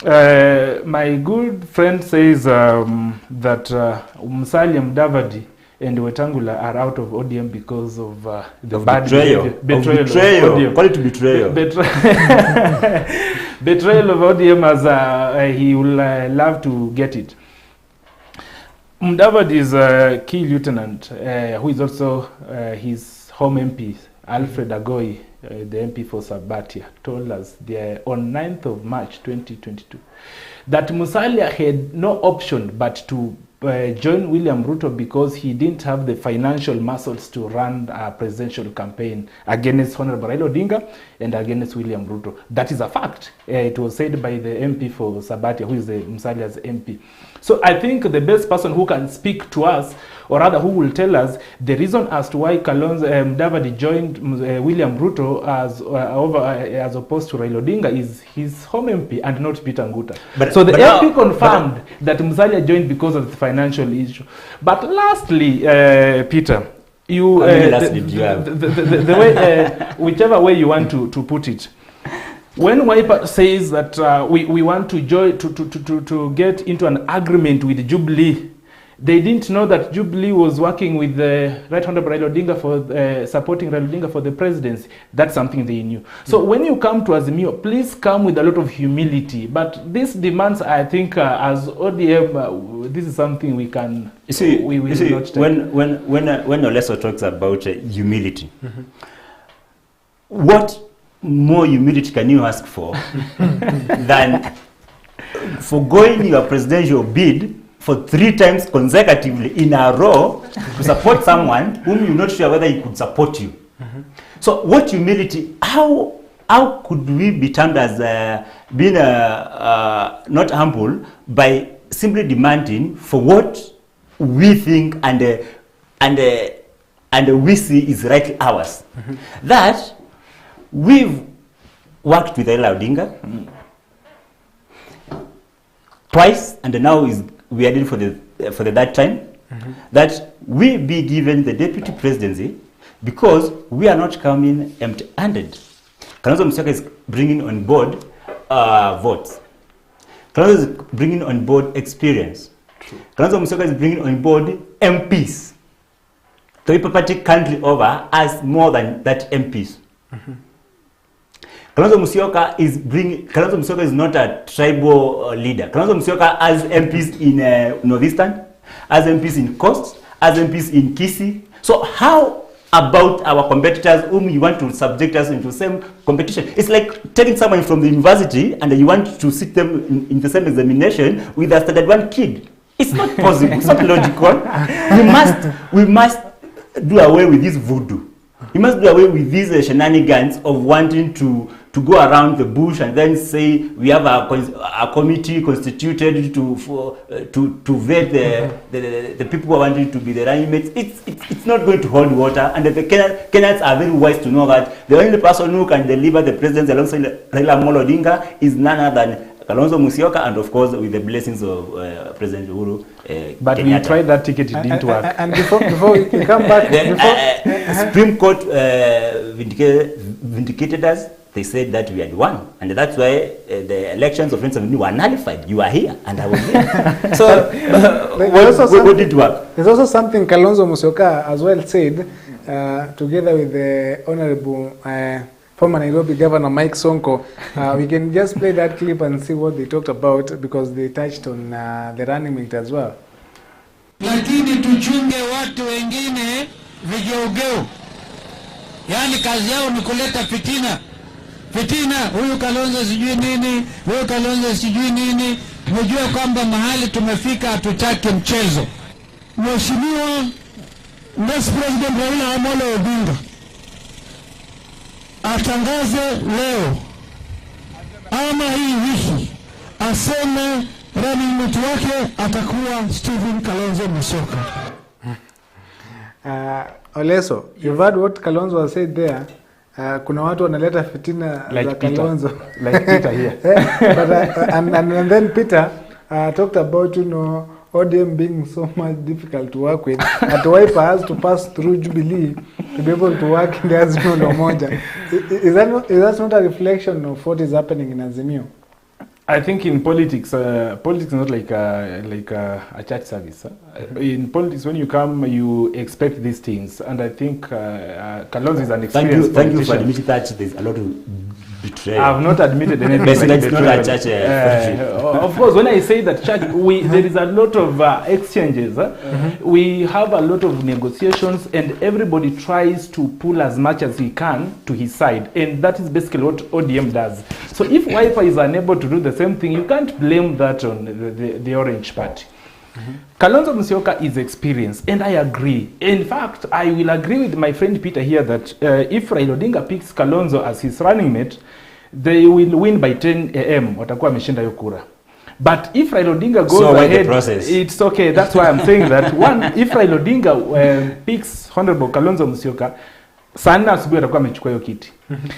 my good friend says that Musalia Mudavadi and Wetangula are out of ODM because of the bad betrayal. Betrayal. Call it betrayal. Betrayal of ODM, as he will love to get it. Mudavadi is a key lieutenant who is also his home MP, Alfred Agoi, the MP for Sabatia, told us on 9th of March 2022 that Musalia had no option but to join William Ruto because he didn't have the financial muscles to run a presidential campaign against Honorable Raila Odinga and against William Ruto. That is a fact. It was said by the MP for Sabatia, who is the Musalia's MP. So I think the best person who can speak to us, or rather who will tell us the reason as to why Kalonzo Mudavadi joined William Ruto as opposed to Raila Odinga is his home MP and not Peter Nguta. So the MP confirmed that Musalia joined because of the financial issue. But lastly, Peter, you the way whichever way you want to put it, when Wiper says that we want to get into an agreement with Jubilee, they didn't know that Jubilee was working with the Right Honorable Raila Odinga for supporting Raila Odinga for the presidency. That's something they knew. So when you come to Azimio, please come with a lot of humility. But these demands, I think, as ODM, this is something we can. We will not take. When Oleso talks about humility, what more humility can you ask for than forgoing your presidential bid for 3 times consecutively in a row to support someone whom you're not sure whether he could support you? So what humility, how could we be termed as being not humble by simply demanding for what we think and we see is rightly ours? That we've worked with Raila Odinga twice, and now we are in for the third time, that we be given the deputy presidency because we are not coming empty-handed. Kalonzo Musyoka is bringing on board votes. Kalonzo is bringing on board experience. Kalonzo Musyoka is bringing on board MPs. The People Party country over has more than that MPs. Kalonzo Musyoka is not a tribal leader. Kalonzo Musyoka has MPs in Northeastern, has MPs in Coast, has MPs in Kisii. So how about our competitors whom you want to subject us into the same competition? It's like taking someone from the university and you want to sit them in the same examination with a standard 1 kid. It's not possible. It's not logical. We must do away with this voodoo. We must do away with these shenanigans of wanting to go around the bush and then say we have a committee constituted to vet the people who are wanting to be the running mates. It's not going to hold water, and the Kenyans are very wise to know that the only person who can deliver the presidency alongside Raila Amolo Odinga is none other than Kalonzo Musyoka, and of course with the blessings of President Uhuru but Kenyatta. we tried that ticket, it didn't work. And before we come back, Supreme Court vindicated us. They said that we had won, and that's why the elections of 2017 were nullified. You are here, and I was here. So what did work? There's also something Kalonzo Musyoka as well said, together with the Honorable former Nairobi Governor Mike Sonko. We can just play that clip and see what they talked about, because they touched on the running mate as well. Lakini tuchunge watu wengine vigeugeu, yani kazi yao ni kuleta fitina. Huyu Kalonzo sijui nini, huyu Kalonzo sijui nini. Mjue kwamba mahali tumefika hatutaki mchezo. Mheshimiwa Vice President Raila Amolo Odinga atangaze leo ama hii wiki, aseme running mate wake atakuwa Stephen Kalonzo Musyoka. Oleso, you've heard what Kalonzo has said there. Kuna watu wanaleta fitina like za Peter. Kalonzo. Like Peter here. But, and then Peter talked about, ODM being so much difficult to work with. That Wiper has to pass through Jubilee to be able to work in the Azimio Umoja. Is that not a reflection of what is happening in Azimio? I think in politics, politics is not like a church service. In politics, when you come, you expect these things, and I think Kalonzo is an experienced politician. Thank you for admitting that there's a lot of betrayal. I've not admitted anything. Basically, like it's not a church of course, when I say that church, there is a lot of exchanges. We have a lot of negotiations, and everybody tries to pull as much as he can to his side, and that is basically what ODM does. So if Wiper is unable to do the same thing, you can't blame that on the Orange Party. Kalonzo Musyoka is experienced, and I agree. In fact, I will agree with my friend Peter here that if Raila Odinga picks Kalonzo as his running mate, they will win by 10 a.m. watakuwa wameshinda hiyo kura. But if Raila Odinga goes ahead, it's okay. That's why I'm saying that. One, if Raila Odinga picks Honorable Kalonzo Musyoka, sana asubuhi atakuwa amechukua hiyo kiti.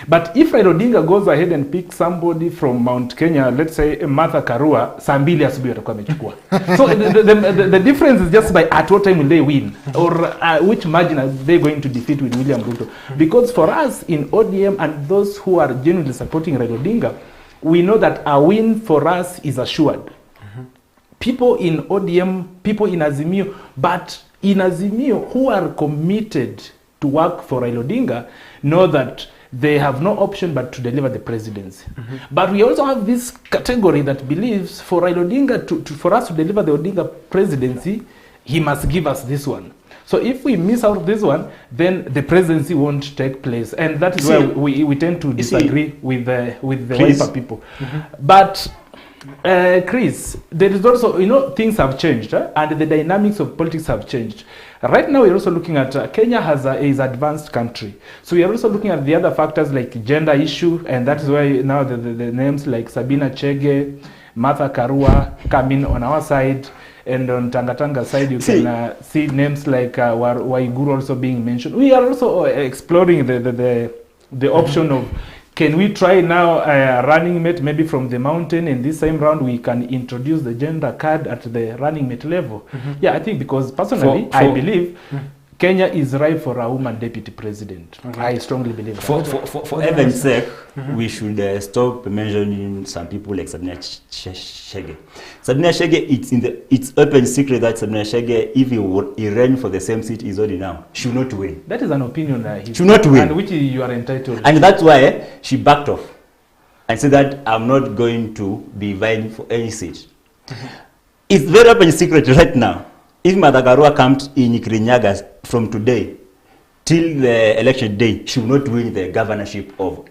But if Raila Odinga goes ahead and picks somebody from Mount Kenya, let's say Martha Karua, saa 2 asubuhi atakuwa amechukua. So the difference is just by at what time will they win, or which margin are they going to defeat with William Ruto. Because for us in ODM and those who are genuinely supporting Raila Odinga, we know that a win for us is assured. People in ODM, people in Azimio, but in Azimio who are committed to work for Raila Odinga know that they have no option but to deliver the presidency. But we also have this category that believes for Raila Odinga for us to deliver the Odinga presidency, he must give us this one. So if we miss out this one, then the presidency won't take place, and that is where we tend to disagree with the Wiper people. But Chris, there is also, things have changed, and the dynamics of politics have changed. Right now, we're also looking at Kenya is an advanced country. So we are also looking at the other factors like gender issue, and that is why now the names like Sabina Chege, Martha Karua come in on our side. And on Tanga side, you can see names like Waiguru also being mentioned. We are also exploring the option of, can we try now a running mate maybe from the mountain? In this same round, we can introduce the gender card at the running mate level. Yeah, I think because personally, I believe Kenya is ripe for a woman deputy president. I strongly believe that. For heaven's sake, we should stop mentioning some people like Sabina Chege. Sabina Chege, it's open secret that Sabina Chege, if he ran for the same seat he's already now, she will not win. That is an opinion. She will not win. And which you are entitled to. And that's why she backed off and said that I'm not going to be vying for any seat. It's very open secret right now. If Martha Karua comes in Kirinyaga from today till the election day, she will not win the governorship of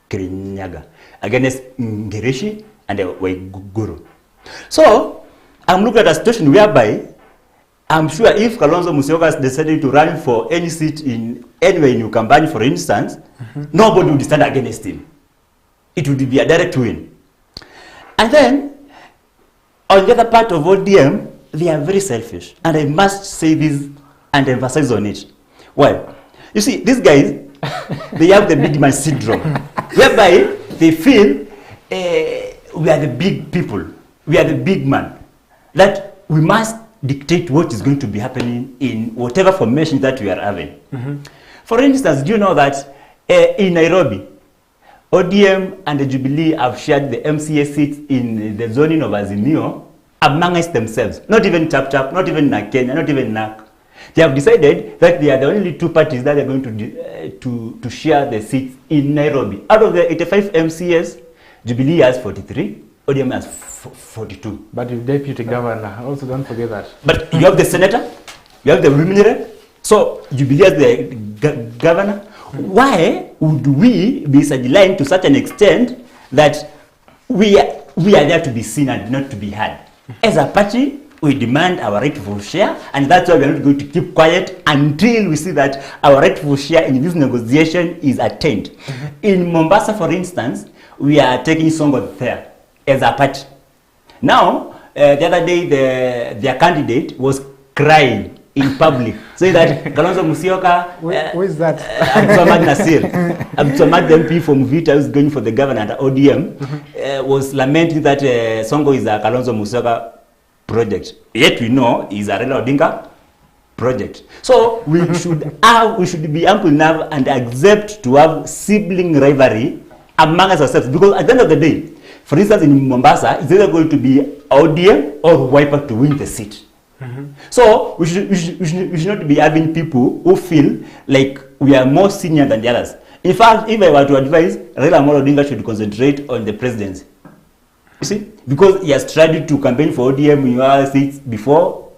Kirinyaga against Ngereshi and Waiguru. So, I'm looking at a situation whereby I'm sure if Kalonzo Musyoka has decided to run for any seat anywhere in Ukambani, for instance, nobody would stand against him. It would be a direct win. And then, on the other part of ODM, they are very selfish. And I must say this and emphasize on it. Why? You see, these guys, they have the big man syndrome, whereby they feel we are the big people, we are the big man, that we must dictate what is going to be happening in whatever formation that we are having. For instance, do you know that in Nairobi, ODM and the Jubilee have shared the MCA seats in the zoning of Azimio amongst themselves, not even Chap Chap, not even Kenya, not even NAC. They have decided that they are the only two parties that are going to share the seats in Nairobi. Out of the 85 MCAs, Jubilee has 43, ODM has 42. But you deputy governor, also don't forget that. But you have the senator, you have the women rep, so Jubilee has the governor. Why would we be sidelined to such an extent that we are there to be seen and not to be heard? As a party, we demand our rightful share, and that's why we are not going to keep quiet until we see that our rightful share in this negotiation is attained. In Mombasa, for instance, we are taking Songo there as a party. Now, the other day, their candidate was crying in public, saying that Kalonzo Musyoka, who is that? Abdulsamad Nasir, Abdulsamad, the MP from Vita, who is going for the governor at ODM, was lamenting that Songo is a Kalonzo Musyoka project. Yet we know is a Raila Odinga project. So we should be ample enough and accept to have sibling rivalry among ourselves, because at the end of the day, for instance, in Mombasa, it's either going to be ODM or Wiper to win the seat. So we should not be having people who feel like we are more senior than the others. In fact, if I were to advise, Raila Amolo Odinga should concentrate on the presidency. You see, because he has tried to campaign for ODM in other seats before,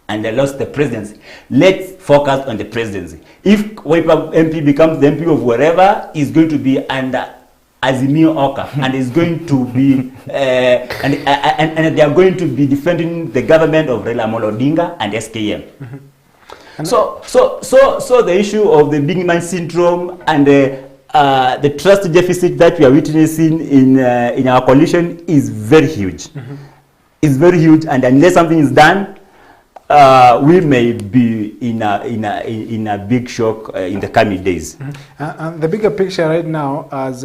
and they lost the presidency. Let's focus on the presidency. If Wiper MP becomes the MP of wherever, he's going to be under Azimio Oka, and is going to be and they are going to be defending the government of Raila Amolo Odinga and SKM. And so the issue of the big man syndrome and the trust deficit that we are witnessing in our coalition is very huge. It's very huge, and unless something is done, we may be in a big shock in the coming days. And the bigger picture right now, as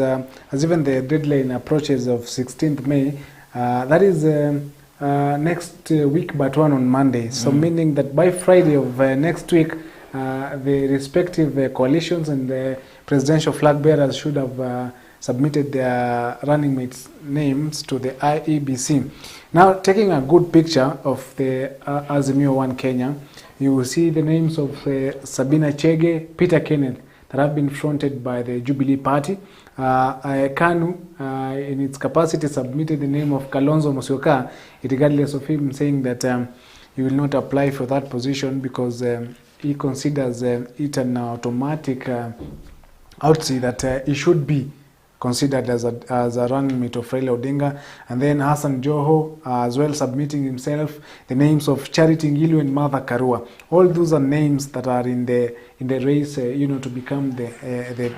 even the deadline approaches of 16th May, that is next week, but one on Monday. So meaning that by Friday of next week, the respective coalitions and the presidential flag bearers should have submitted their running mates' names to the IEBC. Now, taking a good picture of the Azimio 1 Kenya, you will see the names of Sabina Chege, Peter Kenneth, that have been fronted by the Jubilee Party. KANU, in its capacity, submitted the name of Kalonzo Musyoka, regardless of him saying that he will not apply for that position because he considers it an automatic outsee that he should be considered as a running mate of Raila Odinga. And then Hassan Joho as well submitting himself, the names of Charity Ngilu and Martha Karua. All those are names that are in the race, to become the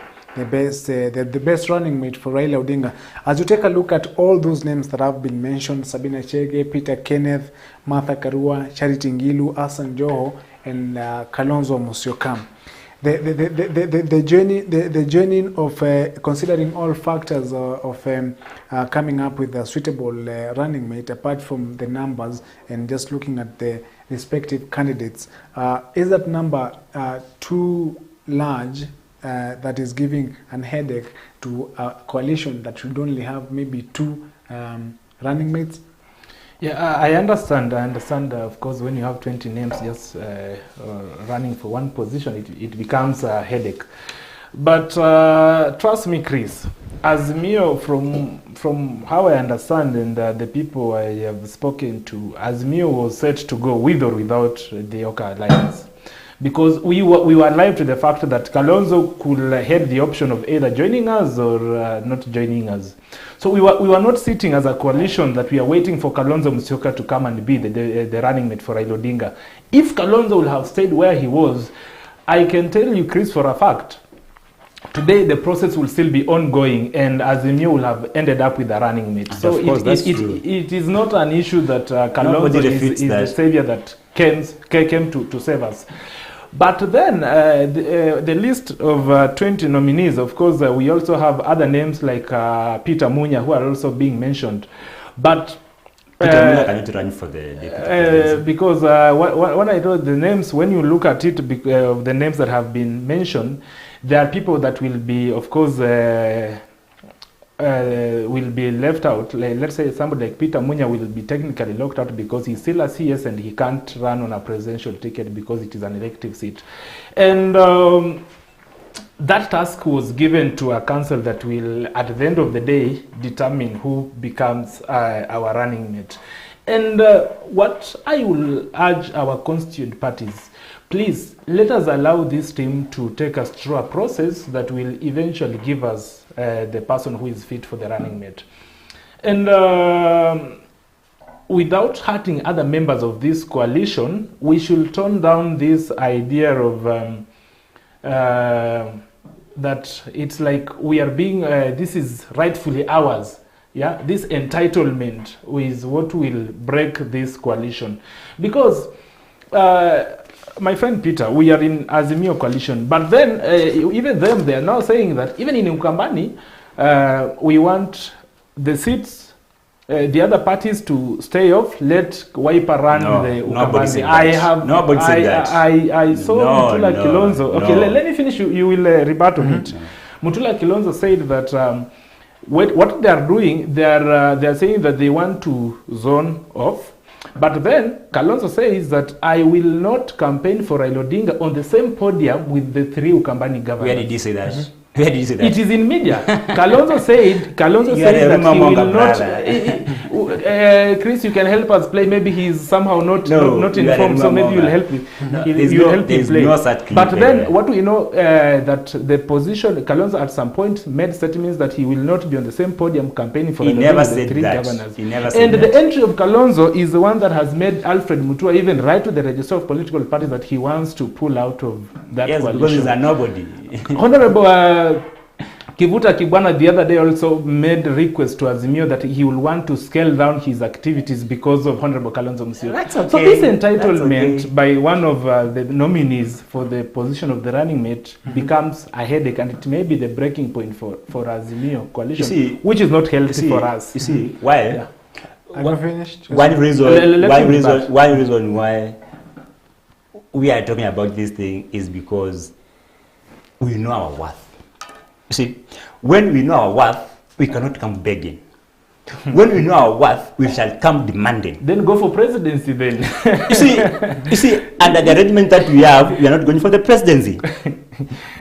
best running mate for Raila Odinga. As you take a look at all those names that have been mentioned, Sabina Chege, Peter Kenneth, Martha Karua, Charity Ngilu, Hassan Joho, and Kalonzo Musyoka. The journey of considering all factors of coming up with a suitable running mate, apart from the numbers and just looking at the respective candidates, is that number too large that is giving a headache to a coalition that should only have maybe two running mates? Yeah, I understand. Of course, when you have 20 names just running for one position, it becomes a headache. But trust me, Chris, Azimio, from how I understand and the people I have spoken to, Azimio was set to go with or without the Oka Alliance. Because we were alive to the fact that Kalonzo could have the option of either joining us or not joining us. So we were not sitting as a coalition that we are waiting for Kalonzo Musyoka to come and be the running mate for Raila Odinga. If Kalonzo would have stayed where he was, I can tell you, Chris, for a fact, today the process will still be ongoing and Azimio will have ended up with a running mate. So it is not an issue that Kalonzo is the savior that came to save us. But then the list of 20 nominees, of course, we also have other names like Peter Munya, who are also being mentioned. But Peter Munya cannot run for the deputy because when I wrote the names, when you look at it, the names that have been mentioned, there are people that will be, of course, will be left out. Let's say somebody like Peter Munya will be technically locked out because he's still a CS and he can't run on a presidential ticket because it is an elective seat. And that task was given to a council that will, at the end of the day, determine who becomes our running mate. And what I will urge our constituent parties, please let us allow this team to take us through a process that will eventually give us the person who is fit for the running mate. And without hurting other members of this coalition, we should tone down this idea of that it's like we are being, this is rightfully ours. Yeah, this entitlement is what will break this coalition. Because my friend Peter, we are in Azimio coalition, but then even them, they are now saying that even in Ukambani, we want the seats, the other parties to stay off, let Wiper run the Ukambani. I saw Mutula Kilonzo. Okay, let me finish, you will rebut on it. Mutula Kilonzo said that what they are doing, they are saying that they want to zone off. But then Kalonzo says that I will not campaign for Raila Odinga on the same podium with the three Ukambani governors. Where did he say that? Where did you say that? It is in media. Kalonzo said You are a that he rumor will monger, not. brother. Chris, you can help us play. Maybe he's somehow not No, not you are a informed, so rumor maybe you'll monger. help me. No, You'll help me there's play. no such clip But then, anywhere. what we know that the position Kalonzo at some point made statements that he will not be on the same podium campaigning for He the never with the said three that. governors. He never said And that. the entry of Kalonzo is the one that has made Alfred Mutua even write to the register of political parties that he wants to pull out of that Yes, because coalition. he's a nobody. Honorable Kivuta Kibwana the other day also made a request to Azimio that he will want to scale down his activities because of Honorable Kalonzo Musyoka. That's okay. So this entitlement That's okay. by one of the nominees for the position of the running mate becomes a headache, and it may be the breaking point for Azimio coalition, You see- which is not You healthy see, for us. you see, why? Yeah. Are you finished? One reason, Let me back. one reason why we are talking about this thing is because we know our worth. You see, when we know our worth, we cannot come begging. When we know our worth, we shall come demanding. Then go for presidency then. You see, under the arrangement that we have, we are not going for the presidency.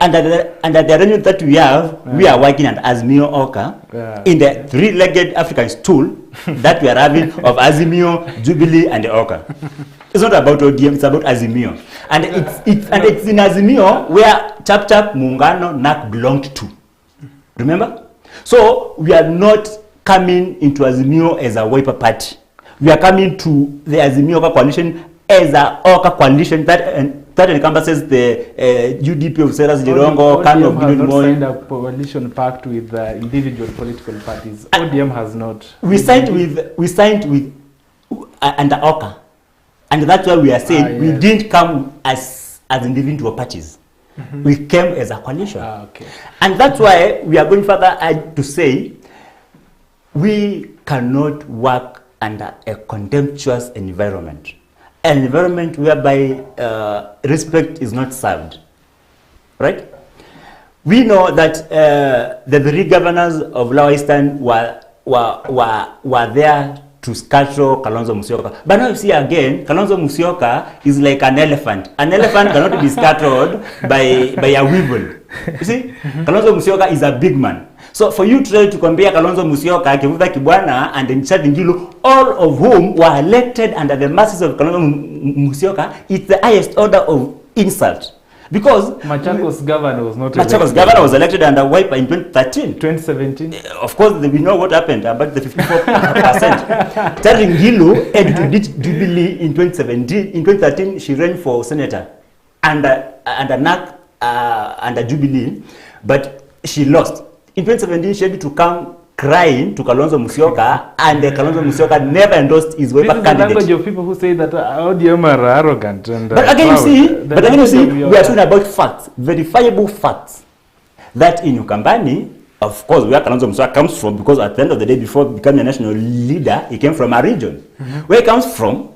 Under the arrangement that we have, we are working at Azimio Oka in the three-legged African stool that we are having of Azimio, Jubilee, and Oka. It's not about ODM, it's about Azimio. And it's in Azimio where Chap Chap, Muungano, NAC belonged to. Remember? So we are not coming into Azimio as a wiper party. We are coming to the Azimio Oka coalition as a Oka coalition that encompasses the UDP of Seras Jirongo, KANU of ODM has Gideon not Moi. signed a coalition pact with individual political parties. ODM has not. We signed with under Oka, and that's why we are saying we yes. didn't come as individual parties. We came as a coalition. Okay. And that's why we are going further to say we cannot work under a contemptuous environment. An environment whereby respect is not served. Right? We know that the three governors of Lower Eastern were there to scuttle Kalonzo Musyoka. But now you see again, Kalonzo Musyoka is like an elephant. An elephant cannot be scattered by a weevil. You see, Kalonzo Musyoka is a big man. So for you to try to compare Kalonzo Musyoka, Kivuta Kibwana, and Richard Ngilu, all of whom were elected under the masses of Kalonzo Musyoka, it's the highest order of insult. Because Machakos governor was not Machakos governor was elected under Wiper in 2013. 2017. Of course, we know what happened about the 54%. Terry Ngilu had to ditch Jubilee in 2017. In 2013, she ran for senator under NAC, under Jubilee, but she lost. In 2017, she had to come crying to Kalonzo Musyoka, and Kalonzo Musyoka never endorsed his This Wiper is the language candidate. of people who say that ODM are arrogant. And, But again, proud. you see, The we language are of talking about facts, verifiable facts. That in Ukambani, of course, where Kalonzo Musyoka comes from, because at the end of the day, before becoming a national leader, he came from a region. Where he comes from,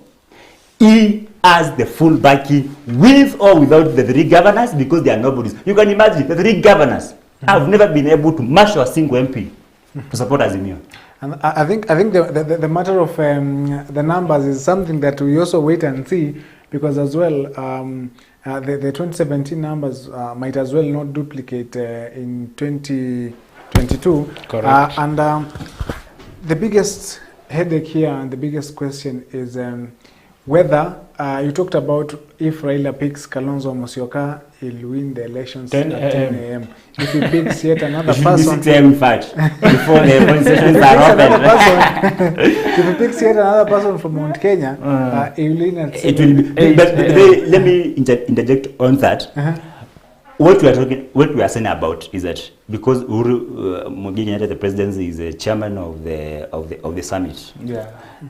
he has the full backing, with or without the three governors, because they are nobodies. You can imagine, the three governors have never been able to marshal a single MP to support Azimio. And I think the matter of the numbers is something that we also wait and see, because as well the 2017 numbers might as well not duplicate in 2022. Correct. And the biggest headache here and the biggest question is whether you talked about if Raila picks Kalonzo Musyoka, he'll win the elections 10 at 10 a.m. If he picks yet another It should be person, 6 a.m. in fact, before the polling stations are open. if he picks yet another person from Mount Kenya, he will win at It will be, but let me interject on that. What we are saying about is that because Uhuru Muigai Kenyatta, the presidency, is the chairman of the summit, Yeah.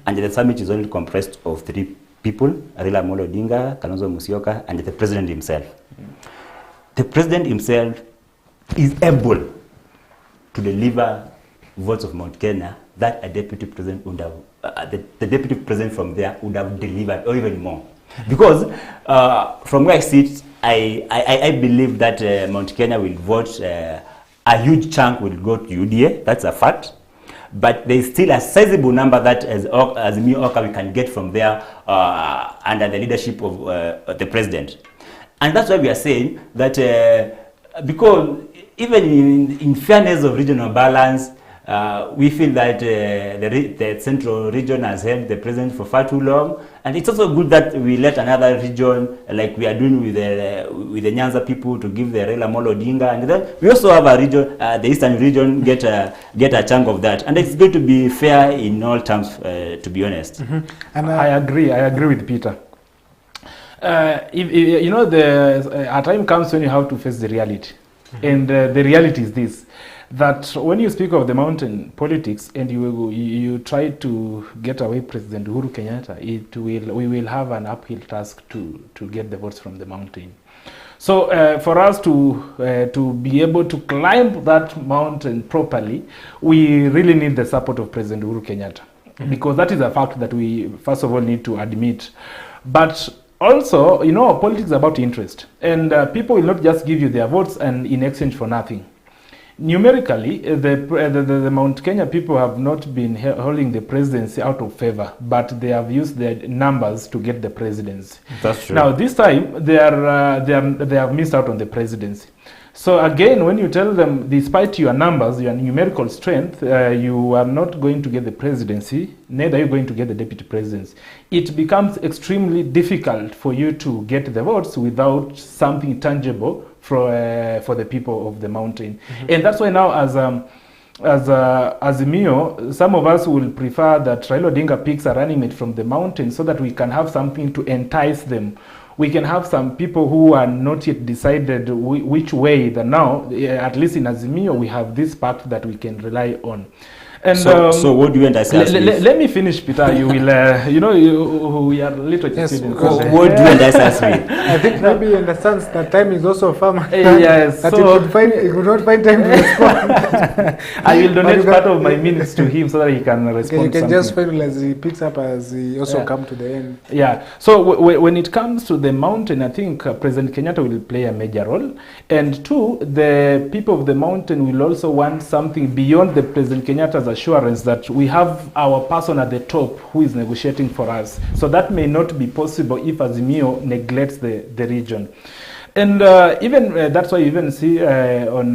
and the summit is only comprised of three people: Raila Amolo Odinga, Kalonzo Musyoka, and the president himself. The president himself is able to deliver votes of Mount Kenya that a deputy president would have, the deputy president from there would have delivered, or even more. Because from where I sit, I believe that Mount Kenya will vote, a huge chunk will go to UDA, that's a fact. But there is still a sizable number that as Azimio Oka we can get from there under the leadership of the president. And that's why we are saying that because even in fairness of regional balance, we feel that the central region has helped the president for far too long, and it's also good that we let another region, like we are doing with the Nyanza people, to give the Raila Amolo Odinga, and then we also have a region, the eastern region, get a chunk of that, and it's going to be fair in all terms, to be honest. And I agree with Peter. If you know, a time comes when you have to face the reality, and the reality is this: that when you speak of the mountain politics and you try to get away President Uhuru Kenyatta, we will have an uphill task to get the votes from the mountain. So for us to be able to climb that mountain properly, we really need the support of President Uhuru Kenyatta, because that is a fact that we first of all need to admit. But also, you know, politics is about interest, and people will not just give you their votes and in exchange for nothing. Numerically, the Mount Kenya people have not been holding the presidency out of favor, but they have used their numbers to get the presidency. That's true. Now, this time, they have missed out on the presidency. So again, when you tell them, despite your numbers, your numerical strength, you are not going to get the presidency, neither are you going to get the deputy presidency, it becomes extremely difficult for you to get the votes without something tangible for the people of the mountain. And that's why now, as Azimio, some of us will prefer that Raila Odinga picks a running mate from the mountain so that we can have something to entice them. We can have some people who are not yet decided which way. That now, at least in Azimio, we have this pact that we can rely on. And so what do you entice us with? Let me finish, Peter. You will, you know, we are little students. What do you entice us with? I think maybe he understands that time is also a farmer. Yes, that so he would not find time to respond. I will donate part of my minutes to him so that he can respond. You can something. just find as he picks up as he also come to the end. Yeah. So when it comes to the mountain, I think President Kenyatta will play a major role, and two, the people of the mountain will also want something beyond the President Kenyatta's assurance that we have our person at the top who is negotiating for us. So that may not be possible if Azimio neglects the region. And even that's why you even see on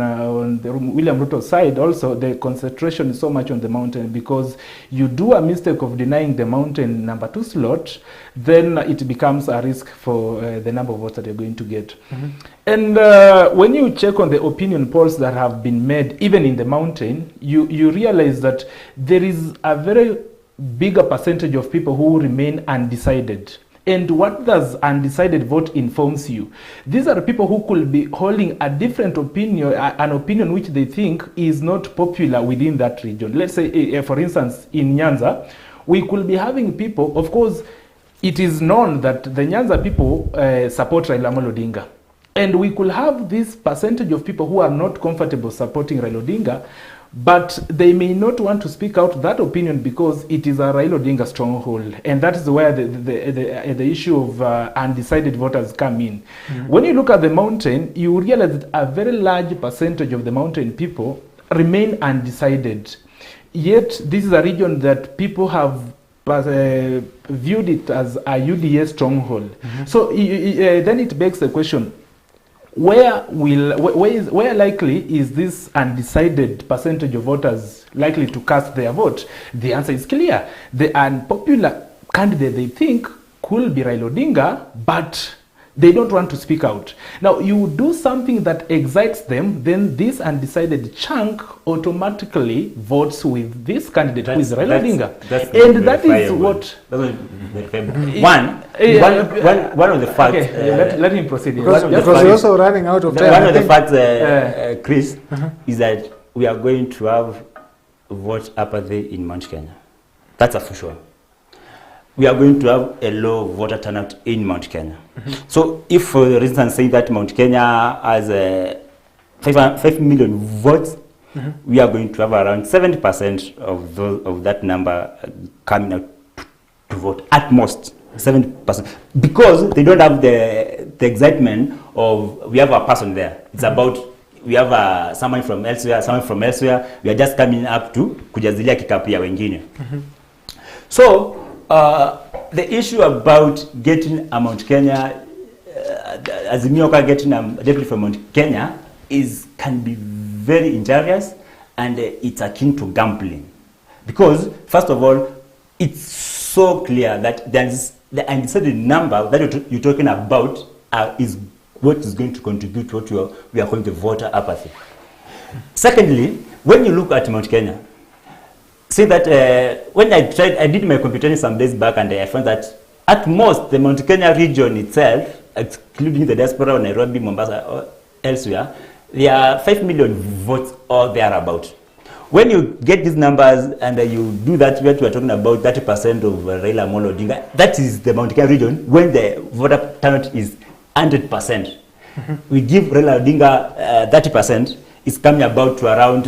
the William Ruto's side also, the concentration is so much on the mountain, because you do a mistake of denying the mountain number 2 slot, then it becomes a risk for the number of votes that you're going to get. And when you check on the opinion polls that have been made, even in the mountain, you realize that there is a very bigger percentage of people who remain undecided. And what does undecided vote informs you? These are people who could be holding a different opinion, an opinion which they think is not popular within that region. Let's say, for instance, in Nyanza, we could be having people, of course, it is known that the Nyanza people support Raila Amolo Odinga. And we could have this percentage of people who are not comfortable supporting Raila Odinga, but they may not want to speak out that opinion because it is a Raila Odinga stronghold, and that is where the issue of undecided voters come in. When you look at the mountain, you realize that a very large percentage of the mountain people remain undecided. Yet this is a region that people have viewed it as a UDA stronghold. So then it begs the question: where likely is this undecided percentage of voters likely to cast their vote? The answer is clear. The unpopular candidate they think could be Raila Odinga, but they don't want to speak out. Now, you do something that excites them, then this undecided chunk automatically votes with this candidate, who is Raila Odinga. And that is what... One of the facts... Okay, let him proceed. Because we're also running out of time. One of the facts, Chris, is that we are going to have vote apathy in Mount Kenya. That's a for sure. We are going to have a low voter turnout in Mount Kenya. So if, for instance, say that Mount Kenya has 5 million votes, we are going to have around 70% of that number coming out to vote, at most 70%, because they don't have the excitement of we have a person there. It's about we have someone from elsewhere, we are just coming up to kujazilia kikapu ya wengine. So the issue about getting a Mount Kenya, Azimio getting a deputy from Mount Kenya, can be very injurious, and it's akin to gambling. Because, first of all, it's so clear that there's the undecided number that you're talking about is what is going to contribute to what we are calling the voter apathy. Secondly, when you look at Mount Kenya, see that when I did my computation some days back, and I found that at most the Mount Kenya region itself, excluding the diaspora, Nairobi, Mombasa, or elsewhere, there are 5 million votes or thereabout. When you get these numbers and you do that, what we are talking about, 30% of Raila Amolo Odinga, that is the Mount Kenya region, when the voter turnout is 100%. We give Raila Odinga 30%, it's coming about to around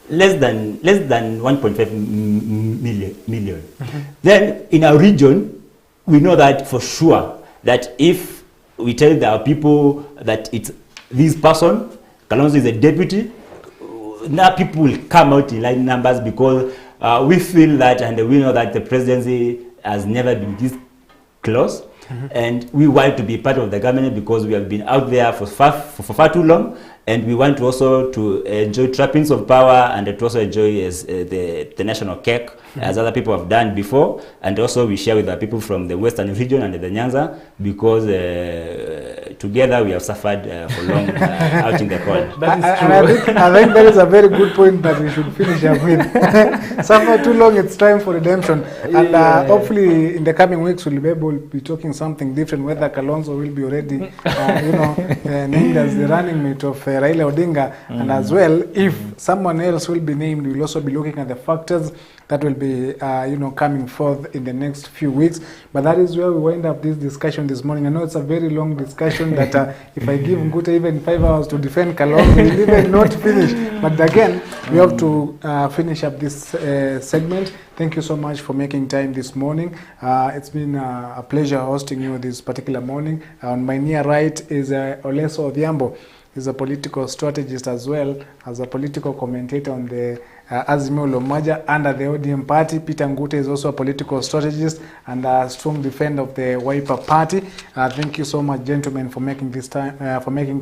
less than 1.5 million. Then in our region, we know that for sure that if we tell our people that it's this person, Kalonzo is a deputy, now people will come out in large numbers because we feel that, and we know that the presidency has never been this close. And we want to be part of the government because we have been out there for far too long, and we want also to enjoy trappings of power and to also enjoy the national cake as other people have done before. And also we share with our people from the western region and the Nyanza, because together we have suffered for long out in the cold. That is true. I think that is a very good point that we should finish up with. Suffer too long, it's time for redemption. And hopefully in the coming weeks we'll be able to be talking something different, whether Kalonzo will be already named as the running mate of Raila Odinga, and as well, if someone else will be named, we'll also be looking at the factors that will be coming forth in the next few weeks. But that is where we wind up this discussion this morning. I know it's a very long discussion that if I give Ngute even 5 hours to defend Kalonzo, we'll even not finish. But again, we have to finish up this segment. Thank you so much for making time this morning. It's been a pleasure hosting you this particular morning. On my near right is Oleso Odhiambo. He's a political strategist as well as a political commentator on the Azimio la Umoja under the ODM party. Peter Ngute is also a political strategist and a strong defender of the Wiper party. Thank you so much, gentlemen, for making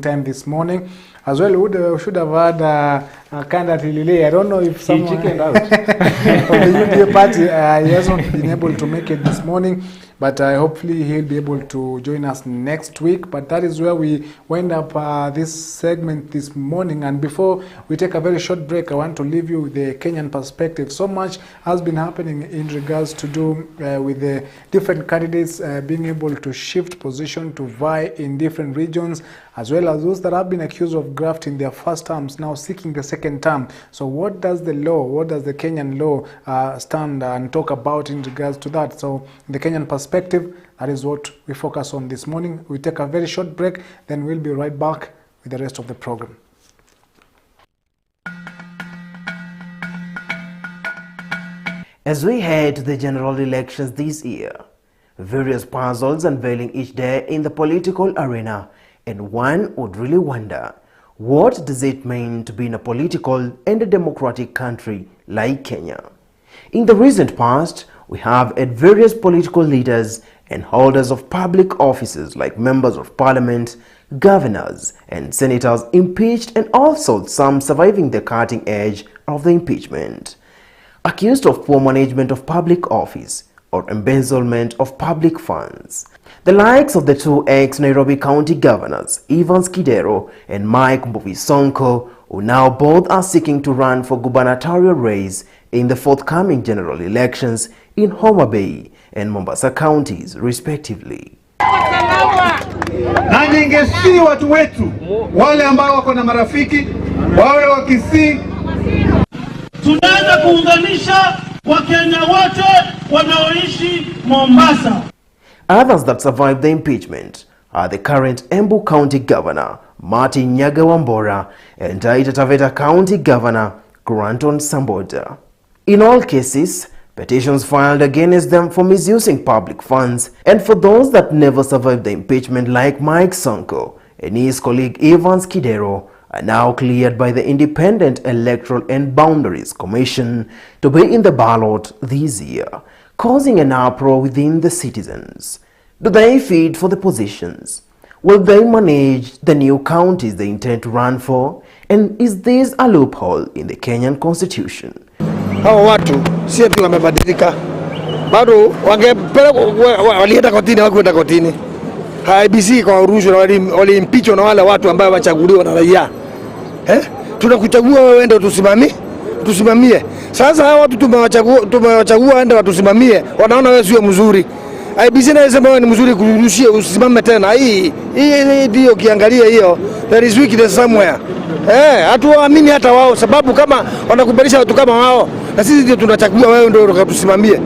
time this morning. As well, we should have had a candidate Lile. I don't know if someone of the UDA party he hasn't been able to make it this morning, but hopefully he'll be able to join us next week. But that is where we wind up this segment this morning. And before we take a very short break, I want to leave you with the Kenyan perspective. So much has been happening in regards to do with the different candidates being able to shift position to vie in different regions, as well as those that have been accused of graft in their first terms now seeking the second term. So what does the law, what does the Kenyan law stand and talk about in regards to that? So the Kenyan perspective, that is what we focus on this morning. We take a very short break, then we'll be right back with the rest of the program. As we head to the general elections this year, various puzzles unveiling each day in the political arena, and one would really wonder, what does it mean to be in a political and a democratic country like Kenya? In the recent past, we have had various political leaders and holders of public offices like members of parliament, governors and senators impeached, and also some surviving the cutting edge of the impeachment, accused of poor management of public office or embezzlement of public funds. The likes of the two ex-Nairobi County governors, Evans Kidero and Mike Mbuvi Sonko, who now both are seeking to run for gubernatorial race in the forthcoming general elections in Homa Bay and Mombasa counties, respectively. Na ningesi watu wetu wale ambao wako na marafiki wawe wa Kisii, tunaanza kuunganisha Wakenya wote wanaoishi Mombasa. Others that survived the impeachment are the current Embu County Governor Martin Nyaga Wambora and Taita Taveta County Governor Granton Samboja. In all cases, petitions filed against them for misusing public funds, and for those that never survived the impeachment like Mike Sonko and his colleague Evans Kidero are now cleared by the Independent Electoral and Boundaries Commission to be in the ballot this year, causing an uproar within the citizens. Do they feed for the positions? Will they manage the new counties they intend to run for? And is this a loophole in the Kenyan constitution? Hao watu si eti wamebadilika. Bado walienda kotini, hawakwenda kotini. IEBC kwa rushwa na waliimpeach na wale watu ambao wachaguliwa na raia. Tunakuchagua wewe ndio tusimamie. Sasa hao watu tumewachagua waende watusimamie, wanaona wewe sio mzuri. IEBC inasema wewe ni mzuri kurushia usimame tena. Hii ndio kiangalia hiyo. There is weakness somewhere. Hatuamini hata wao, sababu kama wanakubalisha watu kama wao, na sisi ndio tunachagua wewe ndio ukatusimamie.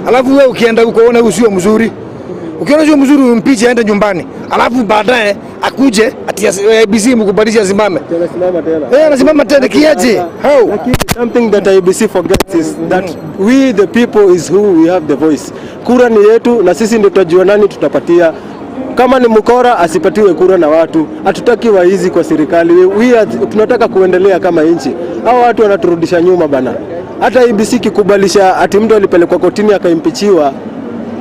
Alafu wewe ukienda huko uone huyu sio mzuri. Ukiona sio mzuri umpiche aende nyumbani. Alafu baadaye akuje ati IEBC mkubalisha simame. Anasimama tena. Anasimama tena kiaje? How? Something that IEBC forgets is that we the people is who we have the voice. Kura ni yetu na sisi ndio tutajua nani tutapatia. Kama ni mkora asipatiwe kura na watu. Hatutaki waizi kwa serikali. Tunataka kuendelea kama nchi. Hao watu wanaturudisha nyuma bana. Hata IEBC kikubalisha ati mtu alipelekwa kotini akaimpichiwa.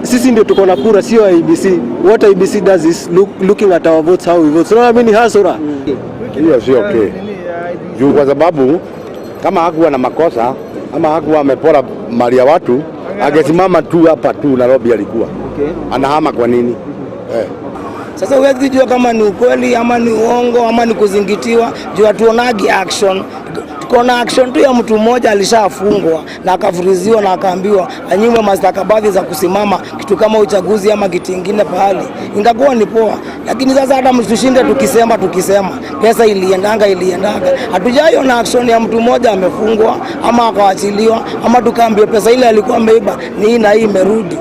Sisi ndio tuko na kura, sio IEBC. What IEBC does is looking at our votes, how we vote. So I mean hasura. Hiyo sio okay. Juu kwa sababu kama hakuwa na makosa ama hakuwa amepora mali ya watu, angesimama tu hapa tu Nairobi alikuwa. Anahama kwa nini? Sasa huwezi kujua kama ni ukweli ama ni uongo ama ni kuzingitiwa, juu hatuonagi action. Kuna action tu ya mtu mmoja alishafungwa na akafuriziwa na akaambiwa anyimwe mastakabadhi za kusimama kitu kama uchaguzi ama kitu kingine pahali. Ingakuwa ni poa, lakini sasa hata mtushinde tukisema pesa iliendanga. Hatujaiona action ya mtu mmoja amefungwa ama akaachiliwa ama tukaambiwa pesa ile alikuwa ameiba ni na hii imerudi.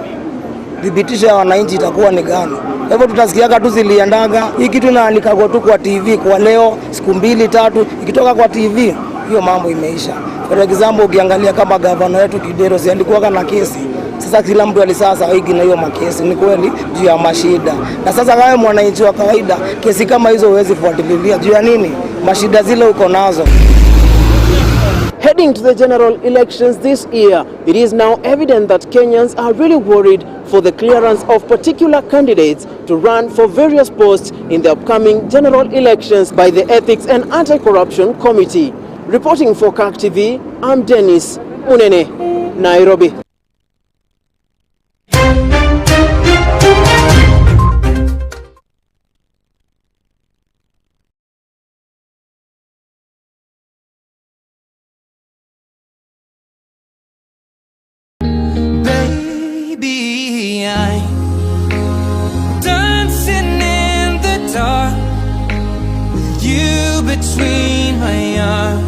Thibitisho ya wananchi itakuwa ni gani? Hivyo tutasikiaga tu ziliendanga. Hii kitu inaandikwa tu kwa TV kwa leo siku 2-3 ikitoka kwa TV hiyo mambo imeisha. For example ukiangalia kama gavana wetu Kidero si alikuwa na kesi. Sasa kila mtu alisasa hiki na hiyo makesi ni kweli juu ya mashida. Na sasa kama mwananchi wa kawaida kesi kama hizo huwezi fuatilia juu ya nini? Mashida zile uko nazo. Heading to the general elections this year, it is now evident that Kenyans are really worried for the clearance of particular candidates to run for various posts in the upcoming general elections by the Ethics and Anti-Corruption Committee. Reporting for Kirk TV, I'm Dennis Munene, Nairobi. Baby, I'm dancing in the dark with you between my arms.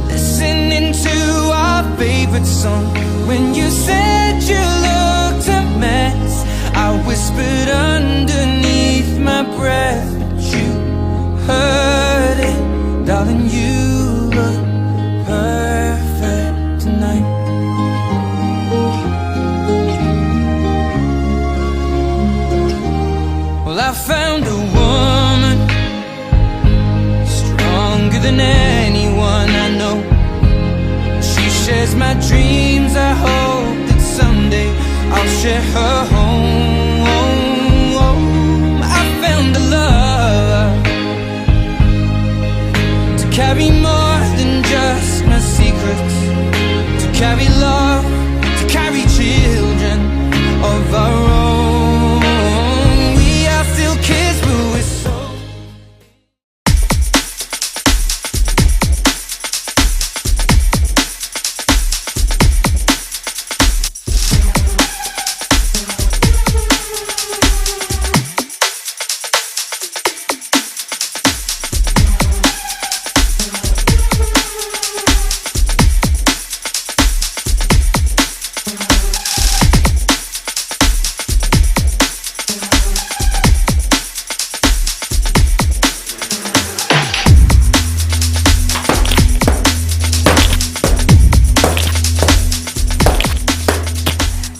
Listening to our favorite song. When you said you looked a mess, I whispered underneath my breath, but you heard it, darling. You look perfect tonight. Well, I found a woman stronger than anyone I know. She shares my dreams. I hope that someday I'll share her home. I found a love to carry more than just my secrets, to carry love, to carry children of our own. We are still kids, but we're so.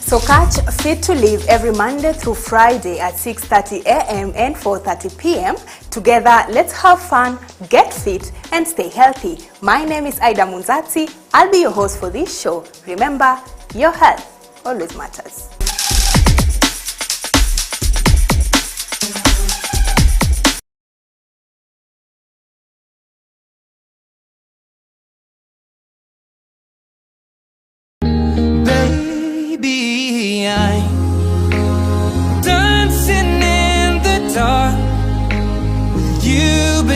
So catch Fit to Live every Monday through Friday at 6:30 a.m. and 4:30 p.m. Together, let's have fun, get fit, and stay healthy. My name is Aida Munzati. I'll be your host for this show. Remember, your health always matters.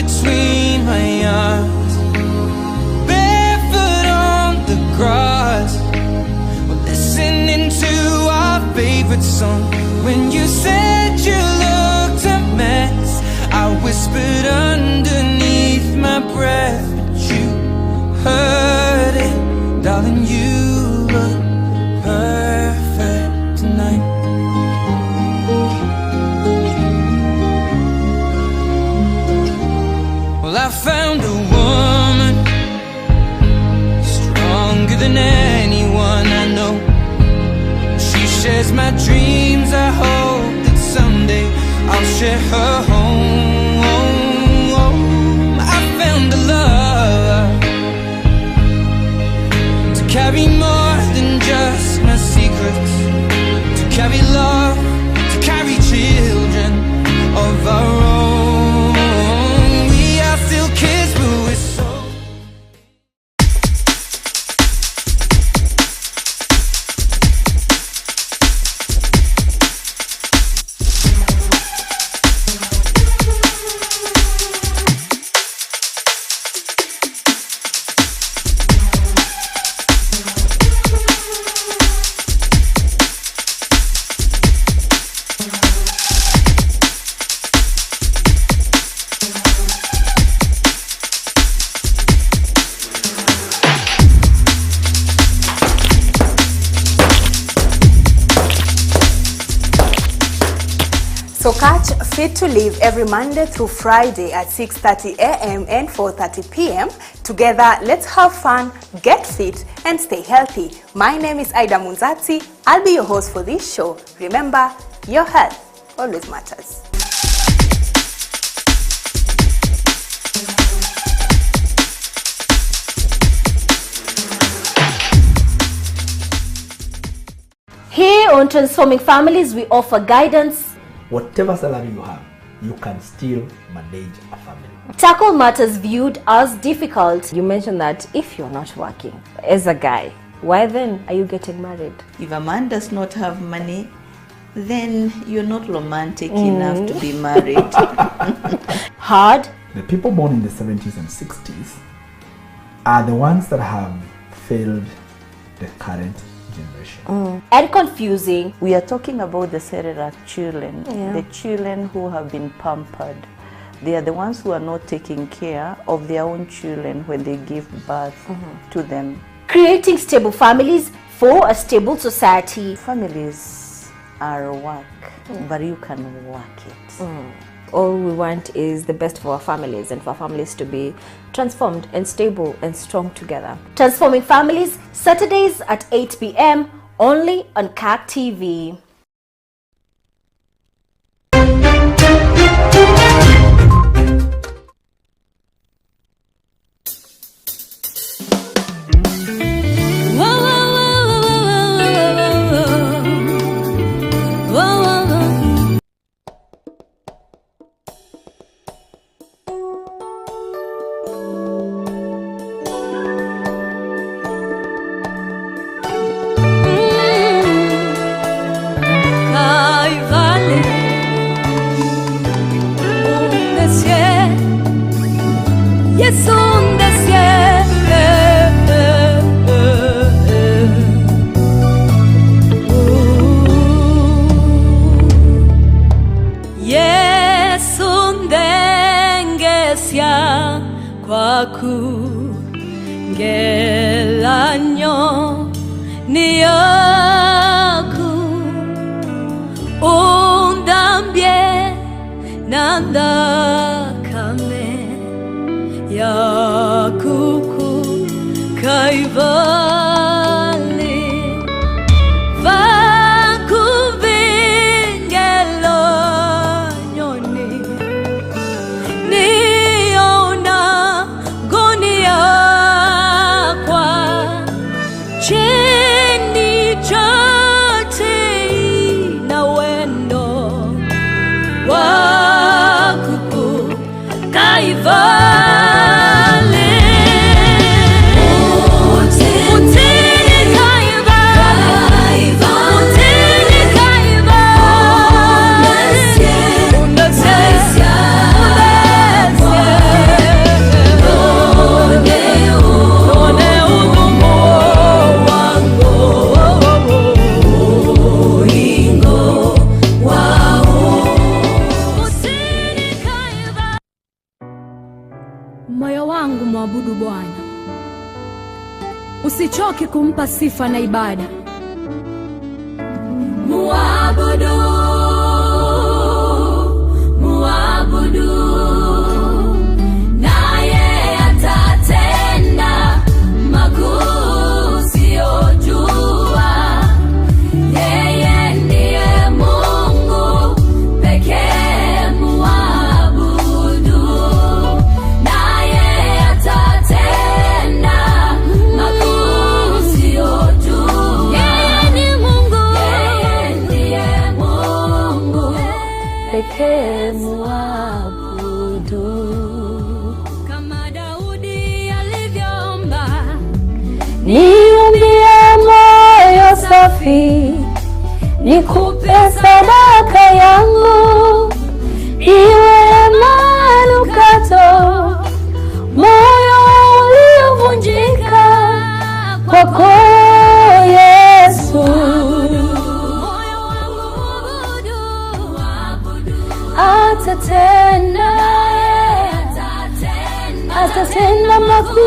between my arms, barefoot on the grass, we're listening to our favorite song. When you said you looked a mess, I whispered underneath my breath, but you heard it, darling. You look perfect tonight. Well, I found a woman stronger than anyone I know. She shares my dreams. I hope that someday I'll share her home. I found a love to carry more than just my secrets, to carry love, to carry children of our own. We are still kids, but we're so. So catch Fit to Live every Monday through Friday at 6:30 a.m. and 4:30 p.m. Together, let's have fun, get fit, and stay healthy. My name is Aida Munzati. I'll be your host for this show. Remember, your health always matters. Here on Transforming Families, we offer guidance. Whatever salary you have, you can still manage a family. Tackle matters viewed as difficult. You mentioned that if you're not working as a guy, why then are you getting married? If a man does not have money, then you're not romantic enough to be married. Hard. The people born in the 70s and 60s are the ones that have failed the current generation. And confusing. We are talking about the cerebral children, the children who have been pampered. They are the ones who are not taking care of their own children when they give birth to them. Creating stable families for a stable society. Families are work, but you can work it. All we want is the best for our families and for our families to be transformed and stable and strong together. Transforming Families, Saturdays at 8 p.m. only on CAC TV. kumwabudu Bwana. Usichoke kumpa sifa na ibada. Muabudu, muabudu, naye atatenda makuu usiyojua. Yeye ndiye Mungu pekee, muabudu, naye atatenda makuu usiyojua. Yeye ni Mungu, yeye ndiye Mungu pekee, muabudu. Kama Daudi alivyoomba, niumbie moyo safi, nikupe sadaka yangu, iwe manukato, moyo uliovunjika kwako Yesu. Atatenda, atatenda makuu.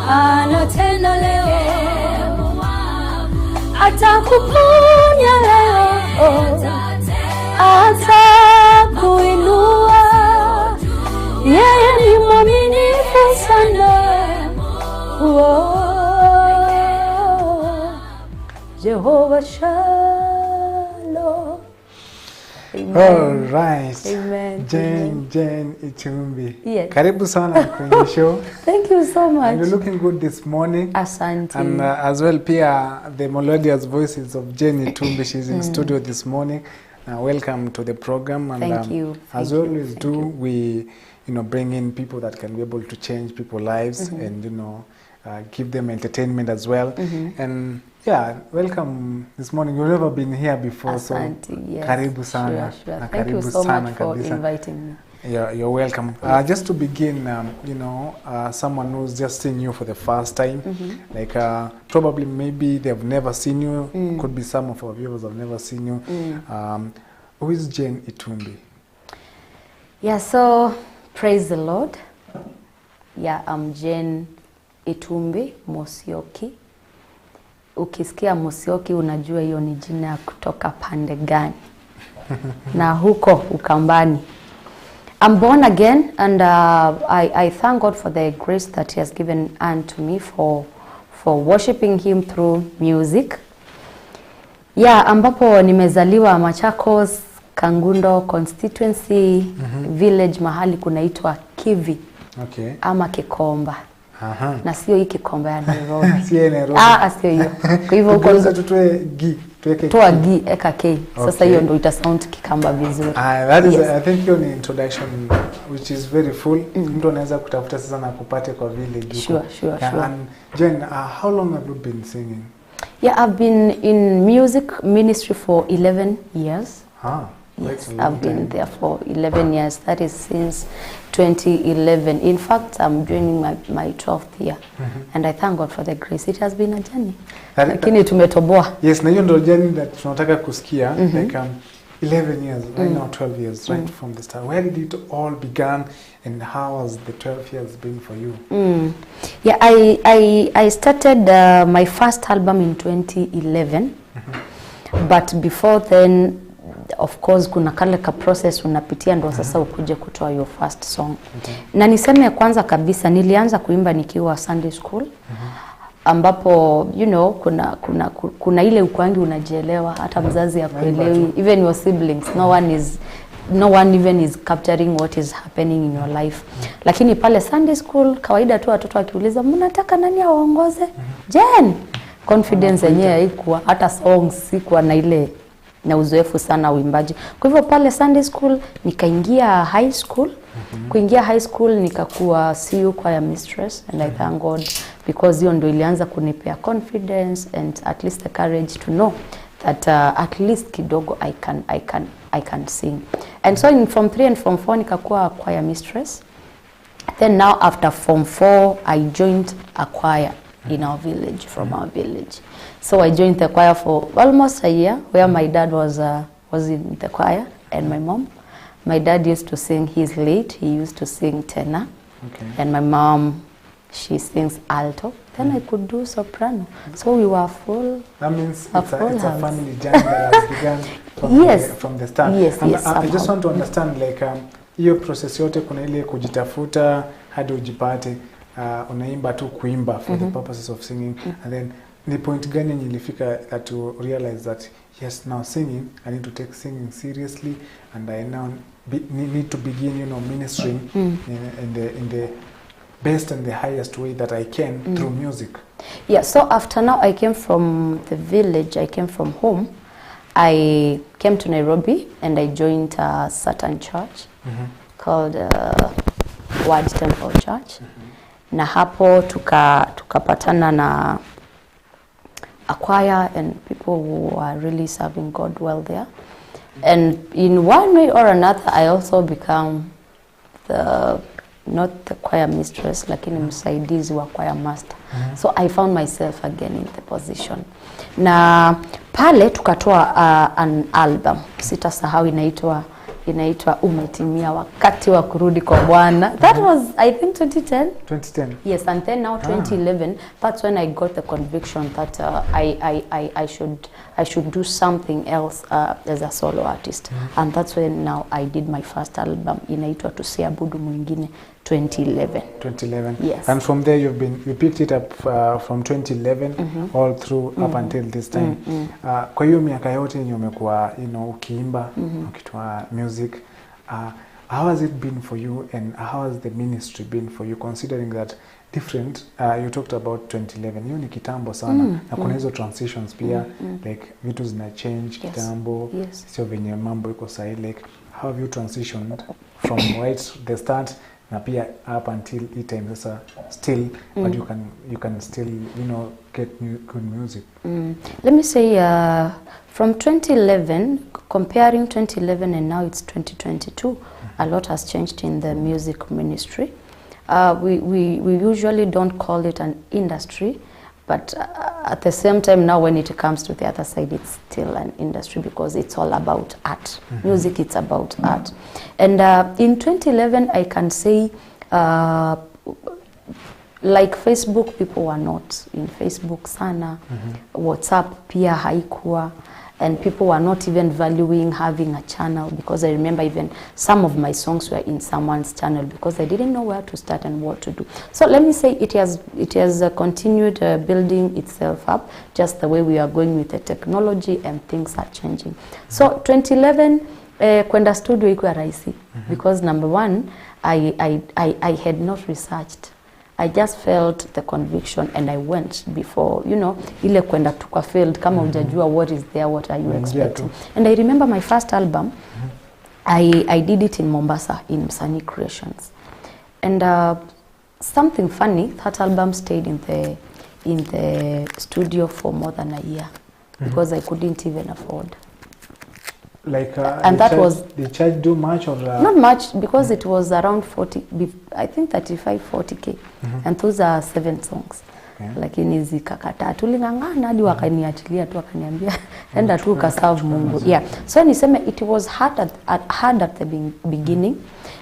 Anatenda leo, atakuponya leo, atakuinua. Yeye ni mwaminifu sana. Jehovah Shalom. Amen. All right. Amen. Jane Itumbi. Yes. Karibu sana kwenye show. Thank you so much. And you're looking good this morning. Asante. And as well, Pia, the melodious voices of Jane Itumbi. She's in studio this morning. Welcome to the program. And, Thank you. As we always do, we bring in people that can be able to change people's lives and give them entertainment as well. And yeah, welcome this morning. You've never been here before, Asante, so yes. karibu sana. Sure. Na Thank you karibu so sana much for kabisa. inviting me. You're welcome. Just to begin, someone who's just seen you for the first time, like probably maybe they've never seen you, could be some of our viewers have never seen you. Who is Jane Itumbi? Yeah, so praise the Lord. Yeah, I'm Jane Itumbi Musyoki. Ukisikia Musyoki unajua hiyo ni jina ya kutoka pande gani. Na huko Ukambani. I'm born again and I thank God for the grace that he has given unto me for worshiping him through music. Yeah, ambapo nimezaliwa Machakos, Kangundo constituency, village mahali kunaitwa Kivi. Okay. Ama Kikomba. Na sio hii Kikomba ya Nairobi. Sio Nairobi. Sio hiyo. Kwa hivyo uko tutoe gi, tuweke toa gi eka K. Sasa hiyo ndio ita sound Kikamba vizuri. That is I think hiyo ni introduction which is very full. Mtu anaweza kutafuta sasa na kupate kwa village. Sure. And Jane, how long have you been singing? Yeah, I've been in music ministry for 11 years. Yes, I've been there for 11 years. That is since 2011. In fact, I'm joining my 12th year. And I thank God for the grace. It has been a journey. Lakini tumetoboa. Yes, na hiyo ndio journey that tunataka kusikia. Like 11 years, right now 12 years, right from the start. Where did it all began and how has the 12 years been for you? Yeah, I started my first album in 2011. But before then, of course kuna kale ka process unapitia ndo sasa ukuje kutoa your first song. Na niseme kwanza kabisa nilianza kuimba nikiwa Sunday school. Ambapo kuna ile ukwangi unajielewa hata mzazi hakuelewi, even your siblings, no one even is capturing what is happening in your life. Lakini pale Sunday school kawaida tu watoto wakiuliza mnataka nani aongoze? Jen, confidence yenyewe haikuwa, hata songs sikuwa na ile na uzoefu sana uimbaji. Kwa hivyo pale Sunday school nikaingia high school. Kuingia high school nikakuwa CU choir mistress and I thank God because hiyo ndio ilianza kunipea confidence and at least the courage to know that at least kidogo I can sing. And so in form 3 and form 4 nikakuwa choir mistress. Then now after form 4 I joined a choir in our village, from our village. So I joined the choir for almost a year, where my dad was in the choir and my mom. My dad used to sing, he's late, he used to sing tenor. Okay. And my mom, she sings alto. Then I could do soprano. So we were full. That means a it's a family journey that has begun from the start. Yes, and yes, I just want to understand, like, hiyo process yote kuna ile kujitafuta hadi ujipate unaimba tu kuimba for the purposes of singing, and then the point gani nilifika that to realize that yes, now singing, I need to take singing seriously, and I now need to begin, you know, ministering in the best and the highest way that I can through music. Yeah, so after now I came from the village, I came from home. I came to Nairobi and I joined a certain church called Word Temple Church. Na hapo tukapatana na a choir and people who are really serving God well there. And in one way or another, I also become not the choir mistress, lakini msaidizi wa choir master. So I found myself again in the position. Na pale tukatoa an album, sitasahau, inaitwa Umetimia Wakati wa Kurudi kwa Bwana. That was, I think, 2010. 2010. Yes, and then now 2011, that's when I got the conviction that I should do something else as a solo artist. And that's when now I did my first album, inaitwa Tusiabudu Mwingine, 2011. 2011. Yes. And from there you picked it up from 2011 all through up until this time. Kwa hiyo miaka yote yenye umekuwa, you know, ukiimba, ukitoa music, how has it been for you, and how has the ministry been for you, considering that different, you talked about 2011, hiyo ni kitambo sana, na kuna hizo transitions pia, like vitu zina change kitambo, sio venye mambo iko sahi, like how have you transitioned from right the start na pia up until it time sasa still, but you can still, you know, get good music? Let me say, from 2011, comparing 2011 and now it's 2022, a lot has changed in the music ministry. We usually don't call it an industry, but at the same time now when it comes to the other side, it's still an industry because it's all about art. Music, it's about art. And in 2011, I can say, like Facebook, people were not in Facebook sana. WhatsApp pia haikuwa. And people were not even valuing having a channel, because I remember even some of my songs were in someone's channel because I didn't know where to start and what to do. So let me say it has continued building itself up, just the way we are going with the technology and things are changing. So 2011, kwenda studio ikuwa rahisi because number one, I had not researched. I just felt the conviction and I went before, you know, ile kwenda tukwa field kama hujajua what is there, what are you expecting. And I remember my first album, I did it in Mombasa in Msanii Creations. And something funny, that album stayed in the studio for more than a year because I couldn't even afford. Like, and that was, the charge do much or not much, because it was around 40, I think 35-40K, and those are 7 songs. Lakini zikakataa, tulingangana hadi wakaniachilia tu, wakaniambia enda tu ukaserve Mungu. Yeah, so niseme it was hard at the beginning.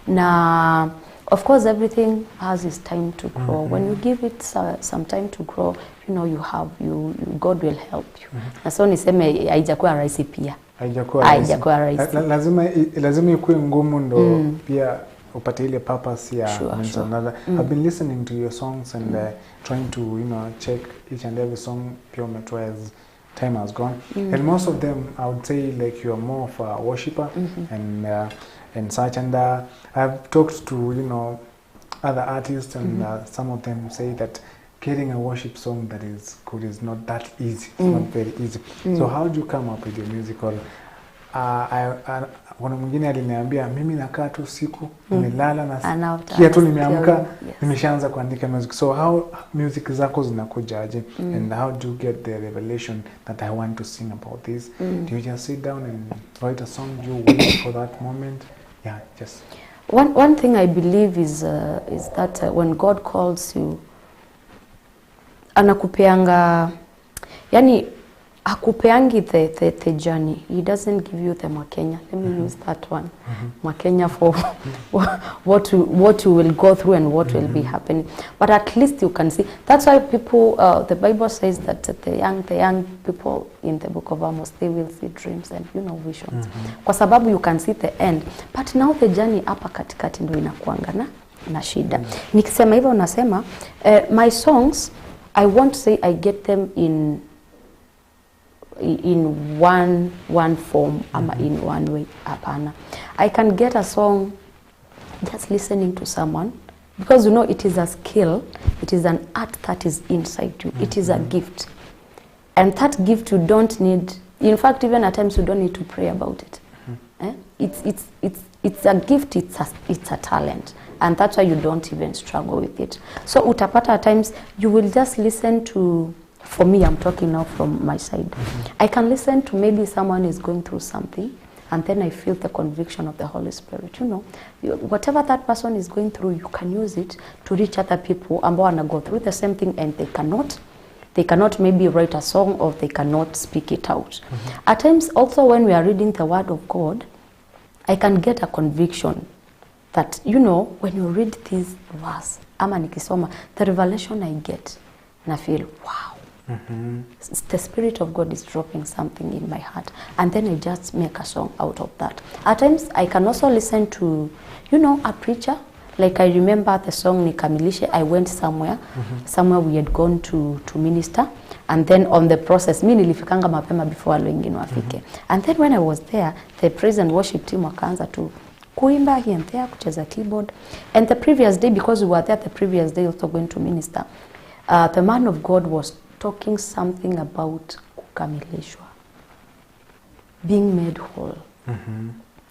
Na of course everything has its time to grow. When you give it some time to grow, you know, God will help you. Na so niseme haijakuwa rahisi pia. Haijakuwa rahisi. Lazima ikuwe ngumu ndo pia upate ile purpose ya another. I've been listening to your songs and trying to, you know, check each and every song pure metro as time has gone. And most of them, I would say, like, you are more of a worshipper and such. And I've talked to, you know, other artists, and some of them say that getting a worship song that is good is not that easy. It's not very easy. So how do you come up with your music? Or kuna mwingine aliniambia mimi nakaa tu siku nimelala na kia tu nimeamka nimeshaanza kuandika music. So how music zako zinakujaje, and how do you get the revelation that I want to sing about this? Do you just sit down and write a song? Do you wait for that moment? Yeah, just one thing I believe is that when God calls you, anakupeanga, yani akupeangi the journey. He doesn't give you the Mwakenya. Let me use that one. Mwakenya for what you will go through and what will be happening. But at least you can see. That's why people, the Bible says that the young people in the book of Amos, they will see dreams and visions. Kwa sababu you can see the end. But now the journey hapa katikati ndio inakuanga na shida. Nikisema hivyo unasema my songs, I won't say I get them in one form ama in one way. Hapana. I can get a song just listening to someone, because it is a skill, it is an art that is inside you. It is a gift, and that gift you don't need, in fact even at times you don't need to pray about it. It's a gift, it's a talent, and that's why you don't even struggle with it. So utapata at times you will just listen to, for me, I'm talking now from my side. I can listen to maybe someone is going through something, and then I feel the conviction of the Holy Spirit. Whatever that person is going through, you can use it to reach other people ambao wana go through the same thing, and they cannot maybe write a song, or they cannot speak it out. At times also when we are reading the Word of God, I can get a conviction that, when you read this verse, ama nikisoma, the revelation I get, and I feel, wow. The Spirit of God is dropping something in my heart, and then I just make a song out of that. At times I can also listen to a preacher. Like I remember the song Nikamilishe. I went somewhere we had gone to minister, and then on the process mi nilifikanga mapema before wale wengine wafike. And then when I was there, the praise and worship team wakaanza to kuimba here and there, kucheza keyboard. And the previous day, because we were there the previous day also going to minister, the man of God was talking something about kukamilishwa, being made whole.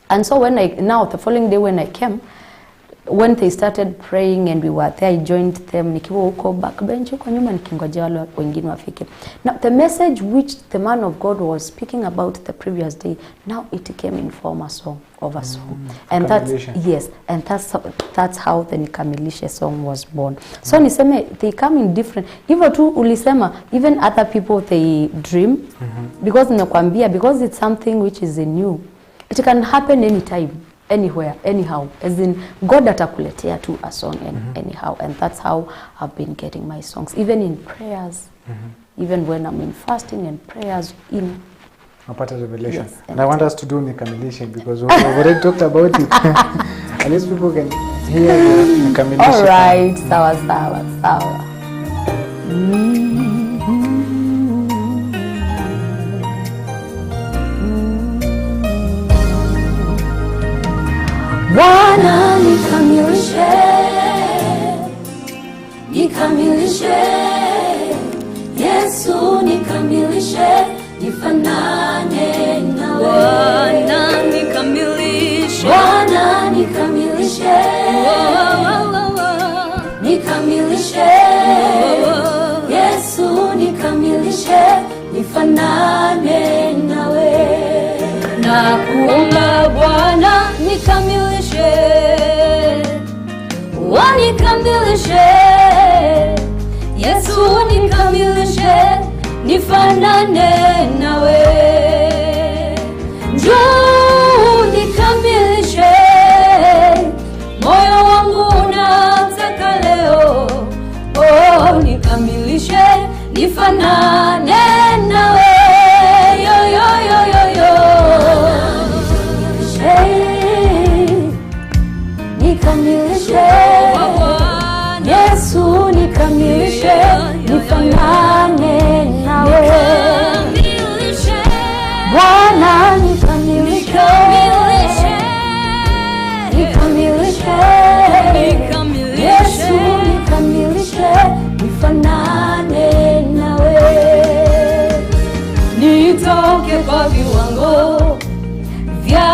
And so the following day when I came, when they started praying and we were there, I joined them, nikiwa huko backbench huko nyuma nikingojea wale wengine wafike. Now the message which the man of God was speaking about the previous day, now it came in form of a song. And that's how the Nikamilishe song was born. So niseme, they come in different, hivyo tu ulisema, even other people they dream, because ninakwambia, because it's something which is new, it can happen anytime, anywhere, anyhow. As in, God atakuletea tu a song anyhow. And that's how I've been getting my songs. Even in prayers, even when I'm in fasting and prayers, Apata revelation. Yes, and I want us to do Nikamilishe, because we've already talked about it. At least people can hear Nikamilishe. All right, sawa. Bwana nikamilishe, Yesu nikamilishe, nifanane nawe. Bwana nikamilishe, Yesu nikamilishe, nifanane nawe. Na kuomba Bwana nikamilishe, nikamilishe, Yesu nikamilishe, nifanane nawe. Njoo nikamilishe, moyo wangu unataka leo. Oh, nikamilishe, nifanane nawe. Nikamilishe, Yesu nikamilishe, nifanane nawe. Bwana nikamilishe, Yesu nikamilishe, nifanane nawe. Nitoke kwa viwango vya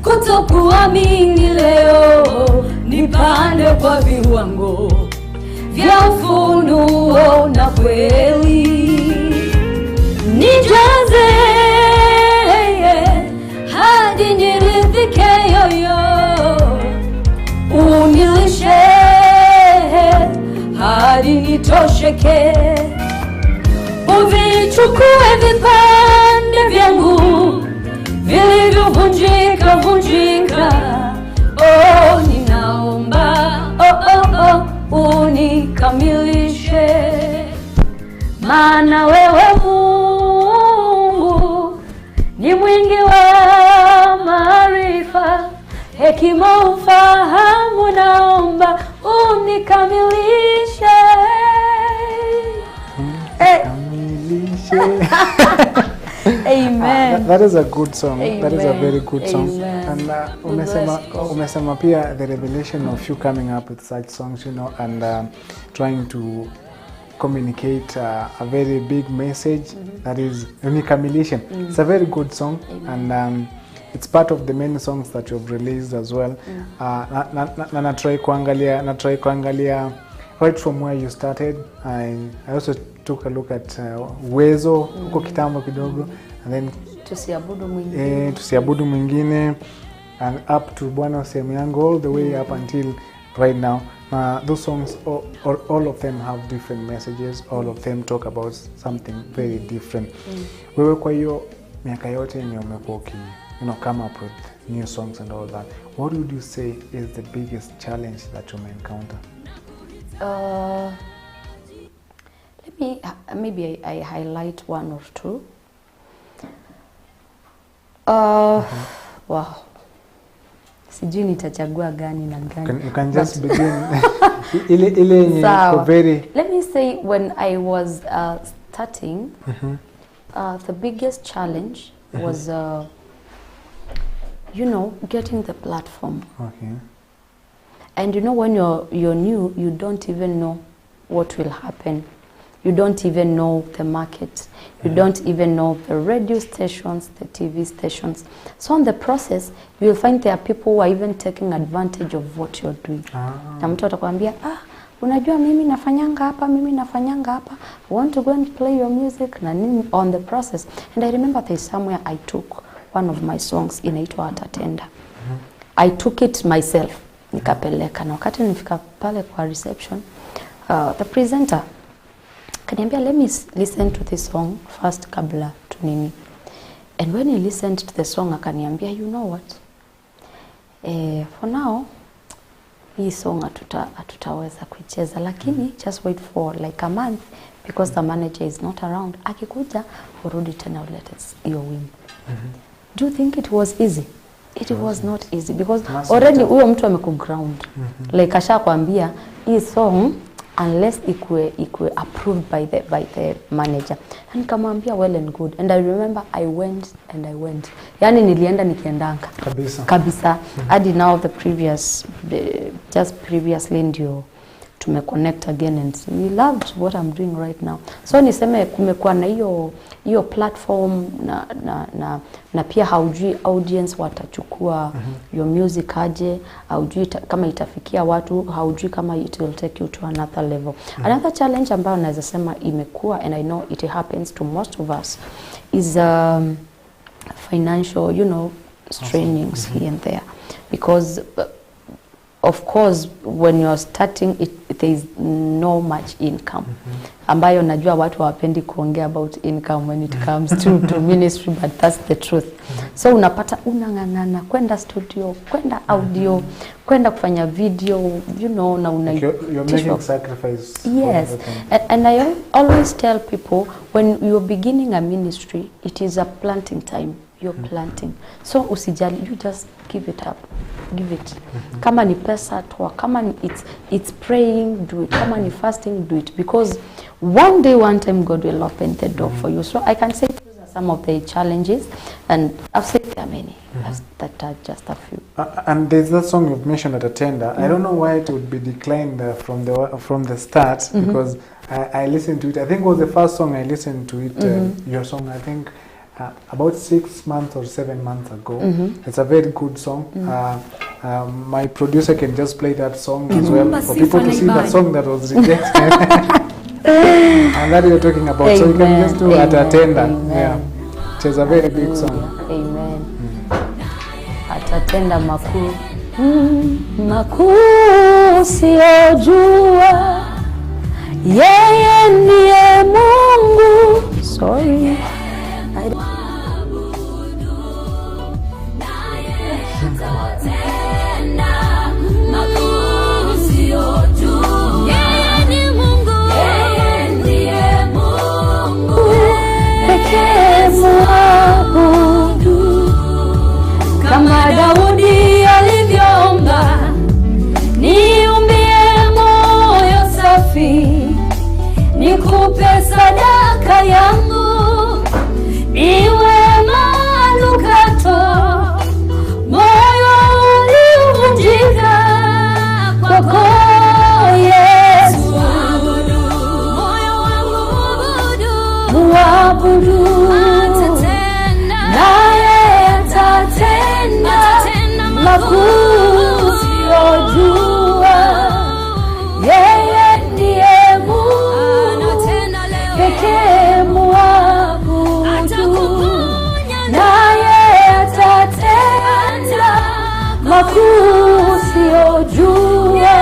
kutokuamini leo, nipande kwa viwango vya ufunuo na kweli. Nijaze hadi niridhike yoyo, unilishe hadi nitosheke. uvichukue vipande vyangu vilivyovunjika vunjika. Oh, ninaomba unikamilishe, maana wewe Mungu ni mwingi wa maarifa, hekima, ufahamu. Naomba unikamilishe. Amen. That is a good song. Amen. That is a very good song. Amen. And umesema pia the revelation of you coming up with such songs, you know, and trying to communicate a very big message, that is unikamilishe. It's a very good song. Amen. And it's part of the many songs that you've released as well. Na try kuangalia right from where you started. I also took a look at Uwezo huko kitambo kidogo, and then tusiabudu mwingine, and up to Bwana sehemu yangu, all the way up until right now. Those songs, all of them have different messages. All of them talk about something very different. Wewe kwa hiyo miaka yote yenye umekuwa come up with new songs and all that, what would you say is the biggest challenge that you may encounter? Maybe I highlight one or two. Wow. Sijui nitachagua gani na gani. You can just begin. Ile very. Let me say, when I was starting, the biggest challenge was getting the platform. Okay. And when you're new, you don't even know what will happen. You don't even know the market. You don't even know the radio stations, the TV stations. So in the process, you will find there are people who are even taking advantage of what you're doing. Na mtu atakwambia, unajua mimi nafanyanga hapa, I want to go and play your music na nini on the process. And I remember there's somewhere I took one of my songs inaitwa Atatenda. I took it myself, nikapeleka, na wakati nifika pale kwa reception, the presenter kaniambia, let me listen to this song first kabla tu nini. And when he listened to the song, akaniambia, you know what, for now hii song hatutaweza kuicheza, lakini just wait for like a month because the manager is not around. Akikuja urudi tena ulete hiyo wimbo. Do you think it was easy? It was not easy because already huyo mtu amekuground. Like ashakwambia hii song unless ikue approved by the manager. And nikamwambia well and good. And I remember I went. Yani nilienda nikiendanga. Kabisa. Hadi now just previously ndio tumeconnect again and we loved what I'm doing right now. So niseme kumekuwa na hiyo platform na pia haujui audience watachukua your music aje, haujui kama itafikia watu, haujui kama it will take you to another level. Another challenge ambayo naweza sema imekuwa, and I know it happens to most of us, is financial, strainings here and there, because of course when you're starting there is no much income. Ambayo najua watu hawapendi kuongea about income when it comes to ministry, but that's the truth. So unapata unang'ang'ana kwenda studio, kwenda audio, kwenda kufanya video, na you're making sacrifice. Yes. And I always tell people, when you're beginning a ministry, it is a planting time. You're planting. So usijali, you just give it up. Give it. Kama ni pesa toa, kama ni it's praying, do it. Kama ni fasting, do it, because one time God will open the door for you. So I can say those are some of the challenges, and I've said there are many. That are just a few. And there's that song you've mentioned, Atatenda. I don't know why it would be declined from the start, because I listened to it. I think it was the first song I listened to it. Your song, I think about 6 months or 7 months ago. It's a very good song. My producer can just play that song as well for people to see that song that was rejected. And that you're talking about. Amen. So you can just do Atatenda. Yeah. It's a very big song. Amen. Atatenda makuu. Makuu siyojua. Yeye ndiye Mungu. nikupe sadaka yangu, iwe manukato, moyo uliovunjika kwako Yesu. Moyo wangu muabudu, naye atatenda makuu usiyojua. Yeye ndiye Mungu pekee muabudu, naye atatenda makuu usiyojua.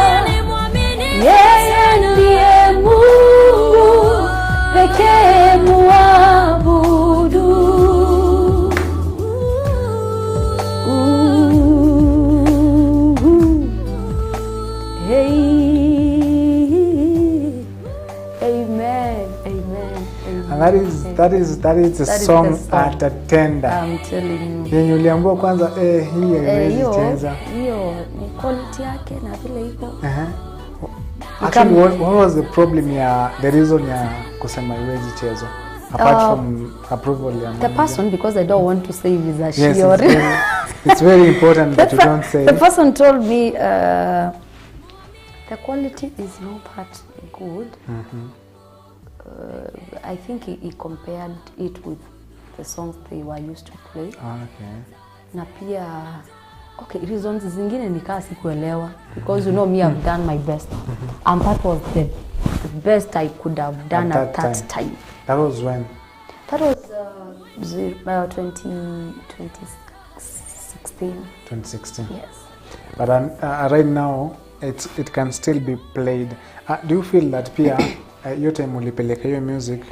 Yeye ndiye Mungu pekee muabudu. And that is the song Atatenda. I'm telling you. Yenye uliambiwa kwanza hii haiwezi cheza. Hiyo ni quality yake na vile iko. Actually, what was the problem ya the reason ya kusema haiwezi cheza? Apart from approval ya the person, because I don't want to say is a yes, shiori. It's very important that you don't say. The person told me the quality is not that good. I think he compared it with the songs they were used to play. Okay. Na pia reasons zingine nikaa sikuelewa because you know me, I've done my best. And that was the best I could have done at that time. That was when? That was 2016. 2016. Yes. But right now it can still be played. Do you feel that pia hiyo time ulipeleka hiyo music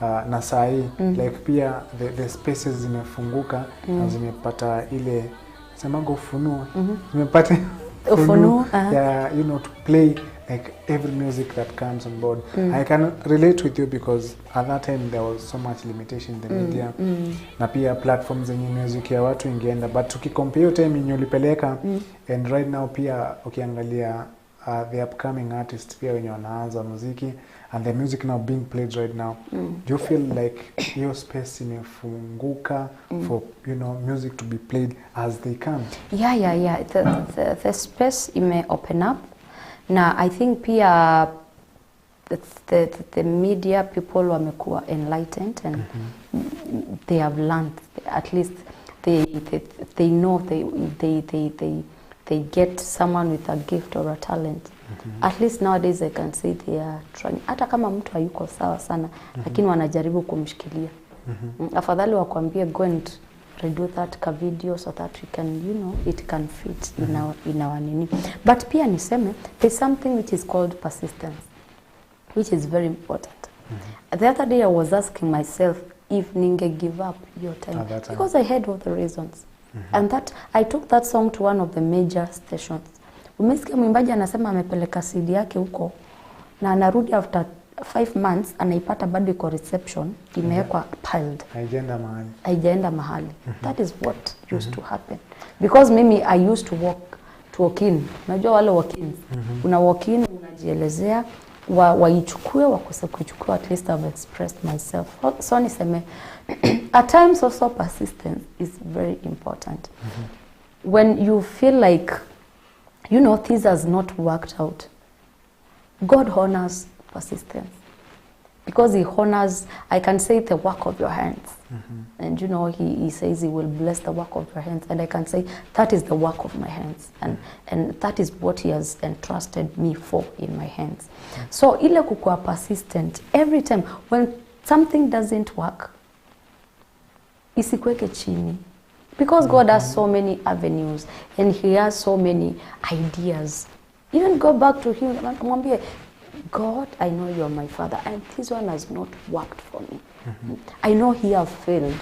na saa hii like pia the spaces zimefunguka na zimepata ile semaga ufunuo zimepata ufunuo you know, to play like every music that comes on board. I can relate with you because at that time there was so much limitation in the media na pia platforms zenye music ya watu ingeenda, but tukicompare hiyo time yenye ulipeleka and right now pia ukiangalia the upcoming artists pia wenye wanaanza muziki and the music now being played right now, do you feel like your space imefunguka for, you know, music to be played as they can? Yeah. The space ime open up. Now I think pia the media people wamekuwa enlightened and they have learned, at least they know they get someone with a gift or a talent. At least nowadays I can say they are trying. Hata kama mtu hayuko sawa sana, lakini wanajaribu kumshikilia. Afadhali wakwambie go and redo that ka video so that we can, you know, it can fit in our nini. But pia niseme, there's something which is called persistence, which is very important. The other day I was asking myself if ninge give up your time, because I heard all the reasons. And that I took that song to one of the major stations. Umesikia mwimbaji anasema amepeleka CD yake huko na anarudi after 5 months anaipata bado iko reception imewekwa piled. Haijaenda mahali. That is what used to happen. Because mimi I used to walk in. Unajua wale walk in. Una walk in unajielezea waichukue wakose kuchukua, at least I've expressed myself. So niseme at times also persistence is very important. When you feel like, you know, things has not worked out, God honors persistence. Because he honors, I can say, the work of your hands. And you know, he says he will bless the work of your hands. And I can say, that is the work of my hands. And that is what he has entrusted me for in my hands. So, ile kukua persistent, every time, when something doesn't work, isikweke chini. Because God has so many avenues and he has so many ideas. Even go back to him, mwambie, God, I know you're my father and this one has not worked for me. I know he have failed.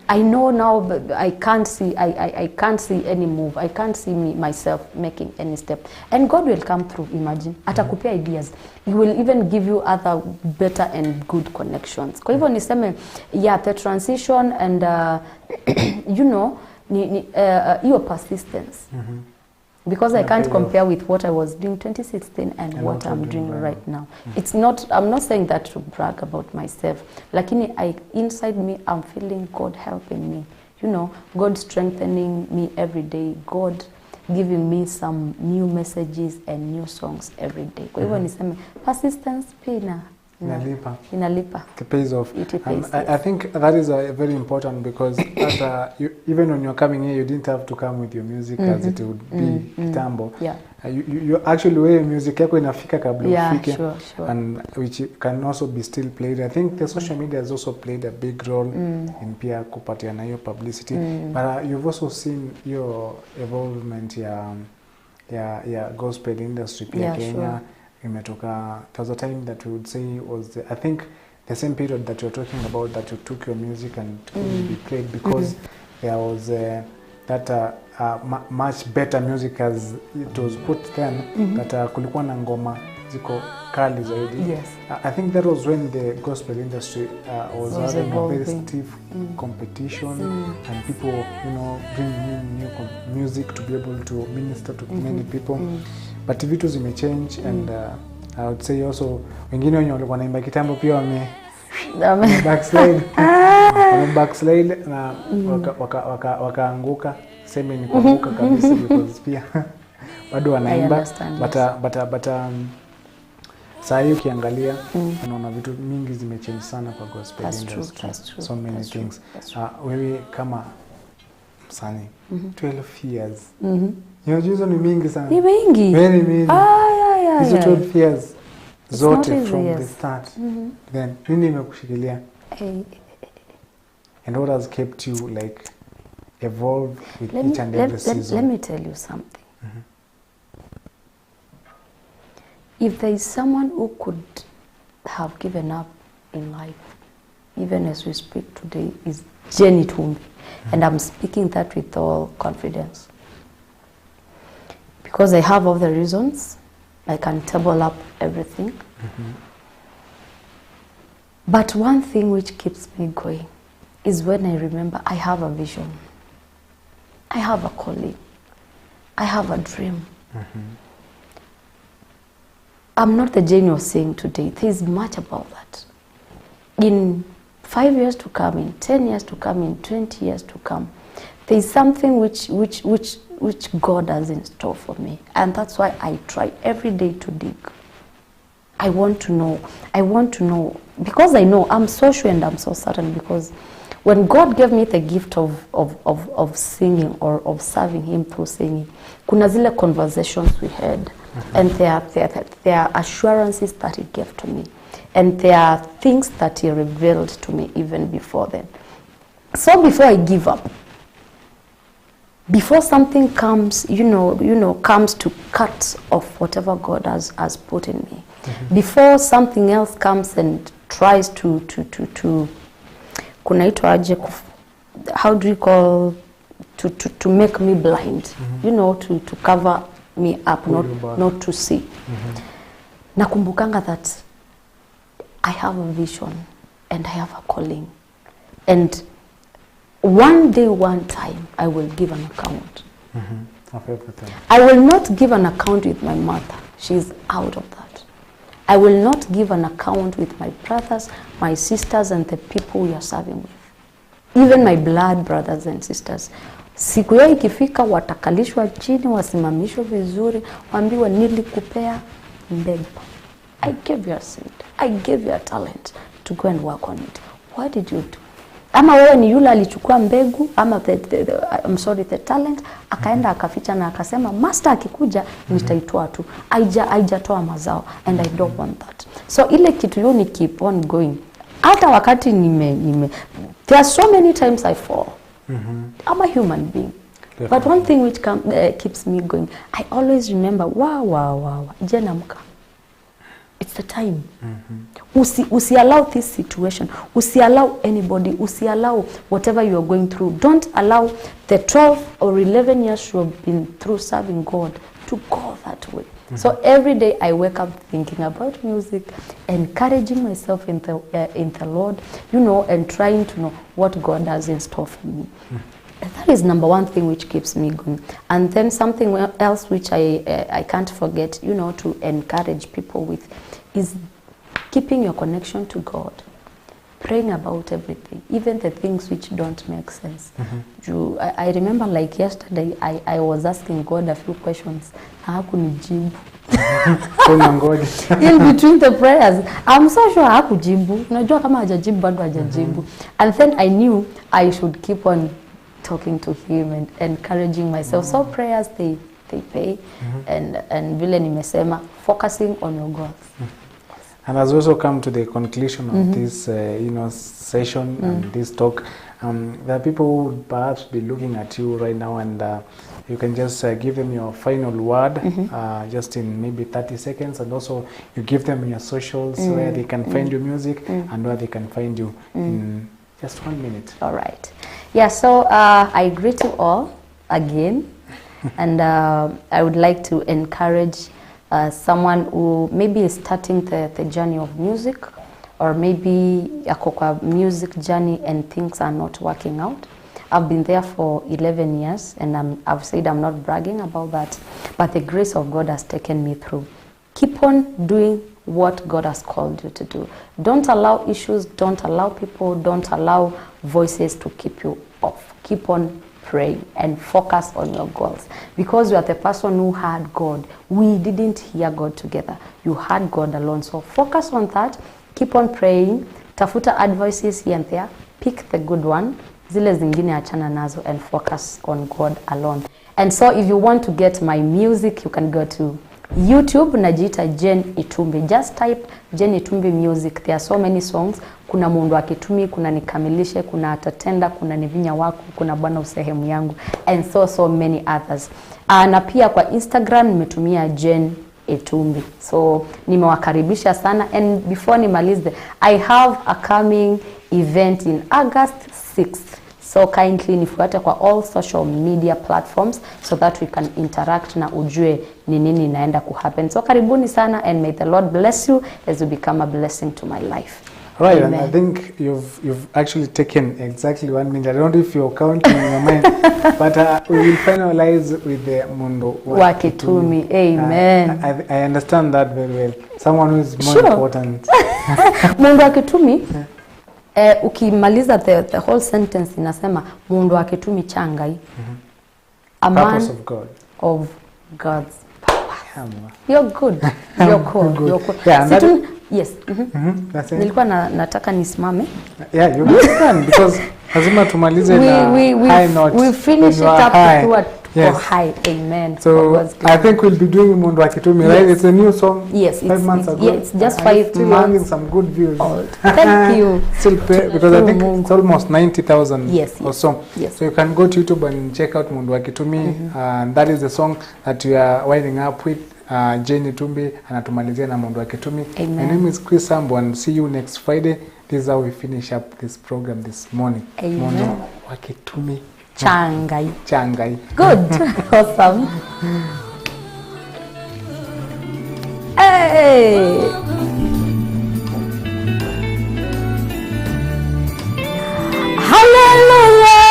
I know now, but I can't see any move. I can't see myself making any step. And God will come through, imagine. Atakupea ideas. He will even give you other better and good connections. Kwa hivyo niseme, yeah, the transition and, you know, your persistence. because I can't compare with what I was doing 2016 and what I'm doing right now. It's not, I'm not saying that to brag about myself. Lakini inside me, I'm feeling God helping me. You know, God strengthening me every day. God giving me some new messages and new songs every day. Kwa hivyo niseme persistence pia inalipa. It pays off. It pays, yes. I think that is very important because that, even when you're coming here, you didn't have to come with your music as it would be kitambo. Yeah. You actually wear music yako inafika kabla ufike, sure. and which can also be still played. I think the social media has also played a big role in pia kupatiana hiyo publicity. But you've also seen your evolvement ya gospel industry pia Kenya. Sure. Imetoka, there was a time that we would say was I think the same period that you're talking about, that you took your music and couldn't be played because there was that much better music as it was put then, that kulikuwa na ngoma ziko kali zaidi. Yes. I think that was when the gospel industry was having a very stiff competition and people, you know, bringing new music to be able to minister to many people. But vitu zimechange and I would say also wengine wenye walikuwa naimba kitambo pia backslide na wakaanguka, sema ni kuanguka kabisa because pia bado wanaimba but saa hii ukiangalia unaona vitu mingi zimechange sana kwa gospel industry. So many things. Wewe kama msanii 12 years. Hizo ni mingi sana. Ni mingi. Very mingi. Hizo 12 years zote easy, from the start. Then nini imekushikilia? And what has kept you like evolve with each and every season? Let me tell you something. If there is someone who could have given up in life, even as we speak today, is Jenny Tumbi. And I'm speaking that with all confidence. Because I have all the reasons, I can table up everything. But one thing which keeps me going is when I remember I have a vision. I have a calling. I have a dream. I'm not the Jane you're saying today. There's much about that. In 5 years to come, in 10 years to come, in 20 years to come, there's something which God has in store for me. And that's why I try every day to dig. I want to know, because I know, I'm so sure and I'm so certain, because when God gave me the gift of singing or of serving Him through singing, kuna zile conversations we had, and there are assurances that He gave to me, and there are things that He revealed to me even before then. So before I give up, before something comes, comes to cut off whatever God has put in me, before something else comes and tries to kunaitwa aje, how do you call, to make me blind, to cover me up, not to see. Nakumbukanga that I have a vision and I have a calling, and one day, one time, I will give an account. Of everything. I will not give an account with my mother. She's out of that. I will not give an account with my brothers, my sisters, and the people we are serving with. Even my blood brothers and sisters. Siku yao ikifika, watakalishwa chini, wasimamishwe vizuri, waambiwa nilikupea mbegu. I gave you a seed. I gave you a talent to go and work on it. What did you do? Ama wewe ni yule alichukua mbegu, ama the talent, akaenda akaficha na akasema master akikuja nitaitoa tu. Haijatoa mazao, and I don't want that. So ile kitu yo ni keep on going. Hata wakati there are so many times I fall. I'm a human being. Definitely. But one thing which keeps me going, I always remember, wow, jenamka. It's the time. Usi allow this situation. Usi allow anybody. Usi allow whatever you are going through. Don't allow the 12 or 11 years you have been through serving God to go that way. So every day I wake up thinking about music, encouraging myself in the Lord, and trying to know what God has in store for me. that is number one thing which keeps me going. And then something else which I can't forget, you know, to encourage people with is keeping your connection to God. Praying about everything, even the things which don't make sense. I remember like yesterday, I was asking God a few questions. Hakunijibu. In between the prayers, I'm so sure hakujibu. Unajua kama hajajibu bado hajajibu. And then I knew I should keep on talking to him and encouraging myself. So prayers they pay, and vile nimesema, focusing on your goals. And as we also come to the conclusion of this, you know, session and this talk, there are people who would perhaps be looking at you right now, and you can just give them your final word, just in maybe 30 seconds, and also you give them your socials where they can find your music and where they can find you in just 1 minute. All right. Yeah, so I greet you all again, and I would like to encourage someone who maybe is starting the journey of music, or maybe a music journey and things are not working out. I've been there for 11 years, and I've said I'm not bragging about that, but the grace of God has taken me through. Keep on doing what God has called you to do. Don't allow issues, don't allow people, don't allow voices to keep you off. Keep on pray and focus on your goals, because you are the person who had God. We didn't hear God together. You had God alone. So focus on that. Keep on praying. Tafuta advices here and there. Pick the good one. Zile zingine achana nazo, and focus on God alone. And so if you want to get my music, you can go to YouTube, najiita Jen Itumbi. Just type Jen Itumbi music. There are so many songs. Kuna Mundu Akitumi, kuna Nikamilishe, kuna Atatenda, kuna Nivinya Waku, kuna Bwana Usehemu Yangu, and so many others. Na pia kwa Instagram nimetumia Jen Itumbi. So nimewakaribisha sana, and before nimalize, I have a coming event in August 6th. So kindly nifuate kwa all social media platforms so that we can interact na ujue ni nini inaenda kuhappen. So karibuni sana, and may the Lord bless you as you become a blessing to my life. Right, Amen. and I think you've actually taken exactly 1 minute. I don't know if you're counting in your mind, but we will finalize with the Mundu Wakitumi. Amen. I understand that very well. Someone who is more important. Mundu Wakitumi. Ukimaliza the whole sentence inasema Mundu Akitumi changai. A man Purpose of God. Of God's power. You're good. You're cool. You're cool. Yeah, yes. That's it. Nilikuwa nataka nisimame. Yeah, you can, because lazima tumalize na high note. We finish it up to high. Amen. So I think we'll be doing Mundu Akitumi, right? It's a new song. Yes, 5 months ago. Yes, just 5 still months. having some good views. Thank you. Still pay, because I think it's almost 90,000 or so. Yes. So you can go to YouTube and check out Mundu Akitumi, and that is the song that we are winding up with. Jane Itumbi anatumalizia na Mundu Akitumi. Amen. My name is Chris Sambo, and see you next Friday. This is how we finish up this program this morning. Amen. Mundu Akitumi. Changai. Changai. Good. Awesome. Hey. Hallelujah.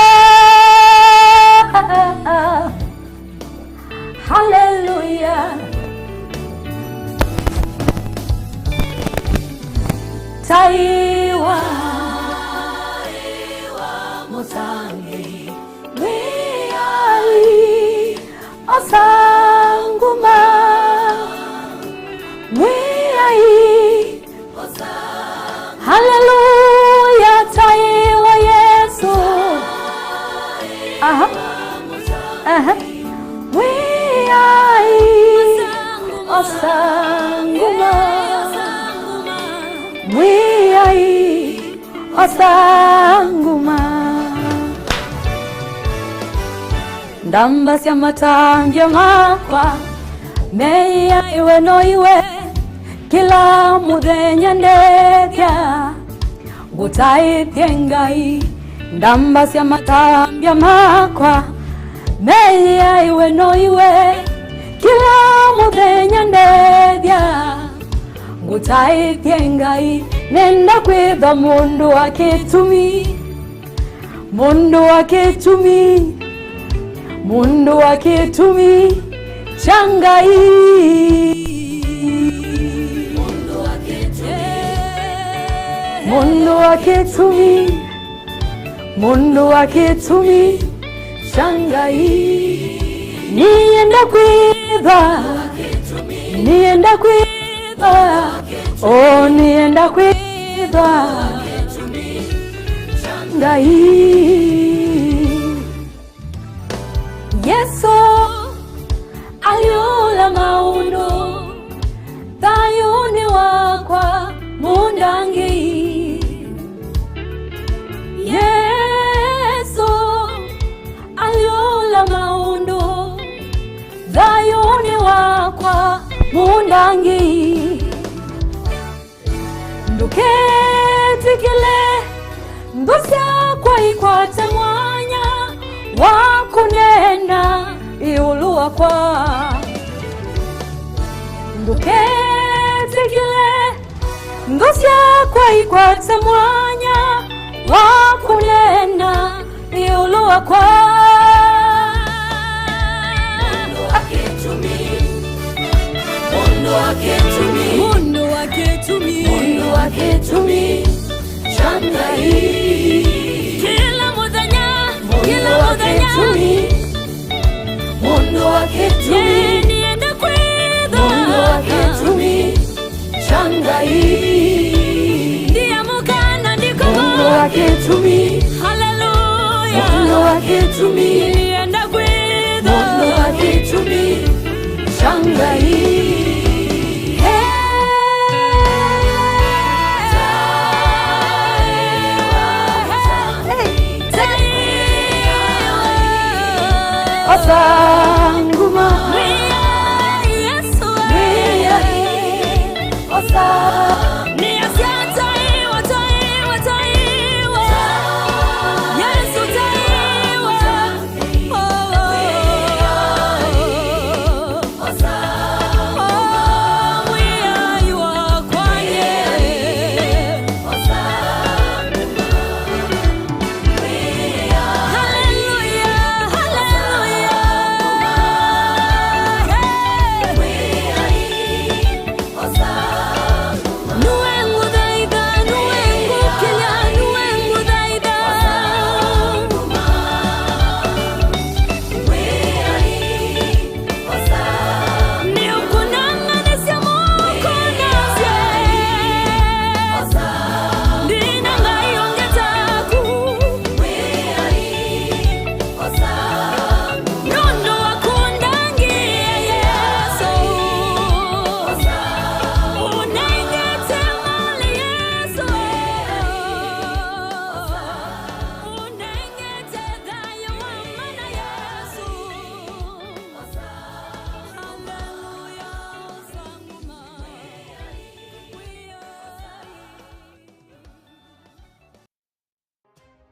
Hallelujah. Taiwa Mutangi Wiali Osanguma Wiai Hallelujah Taiwa Yesu Wiai Osanguma Wiai Osanguma Ndamba sya matambya makwa Meya iwe no iwe Kila muthenya ndethya Gutaithye Ngai Ndamba sya matambya makwa Meya iwe no iwe Kila muthenya ndethya Gutaithye Ngai Nenda kwitha Mundu Akitumi Mundu wake tumi, mundu wake tumi, changai. Mundu wake tumi, mundu wake tumi, changai. Nienda kwitha, nienda kwitha, oh nienda kwitha, changai. Yeso aliola maundo, thayuni wakwa mundangi. Yeso aliola maundo, thayuni wakwa mundangi. Nduketikile ndusya kwa ikwate mwanya wakunena iulu wakwa. Nduketikile ndusya kwa ikwate mwanya wakunena iulu wakwa. Mundu wake tumi, mundu wake tumi, mundu wake tumi, changai. Kila mudanya, kila mudanya, mundu wake tumi, nienda kwitha, mundu wake tumi, changai. Ndiamukana ndiko, mundu wake tumi, haleluya, mundu wake tumi.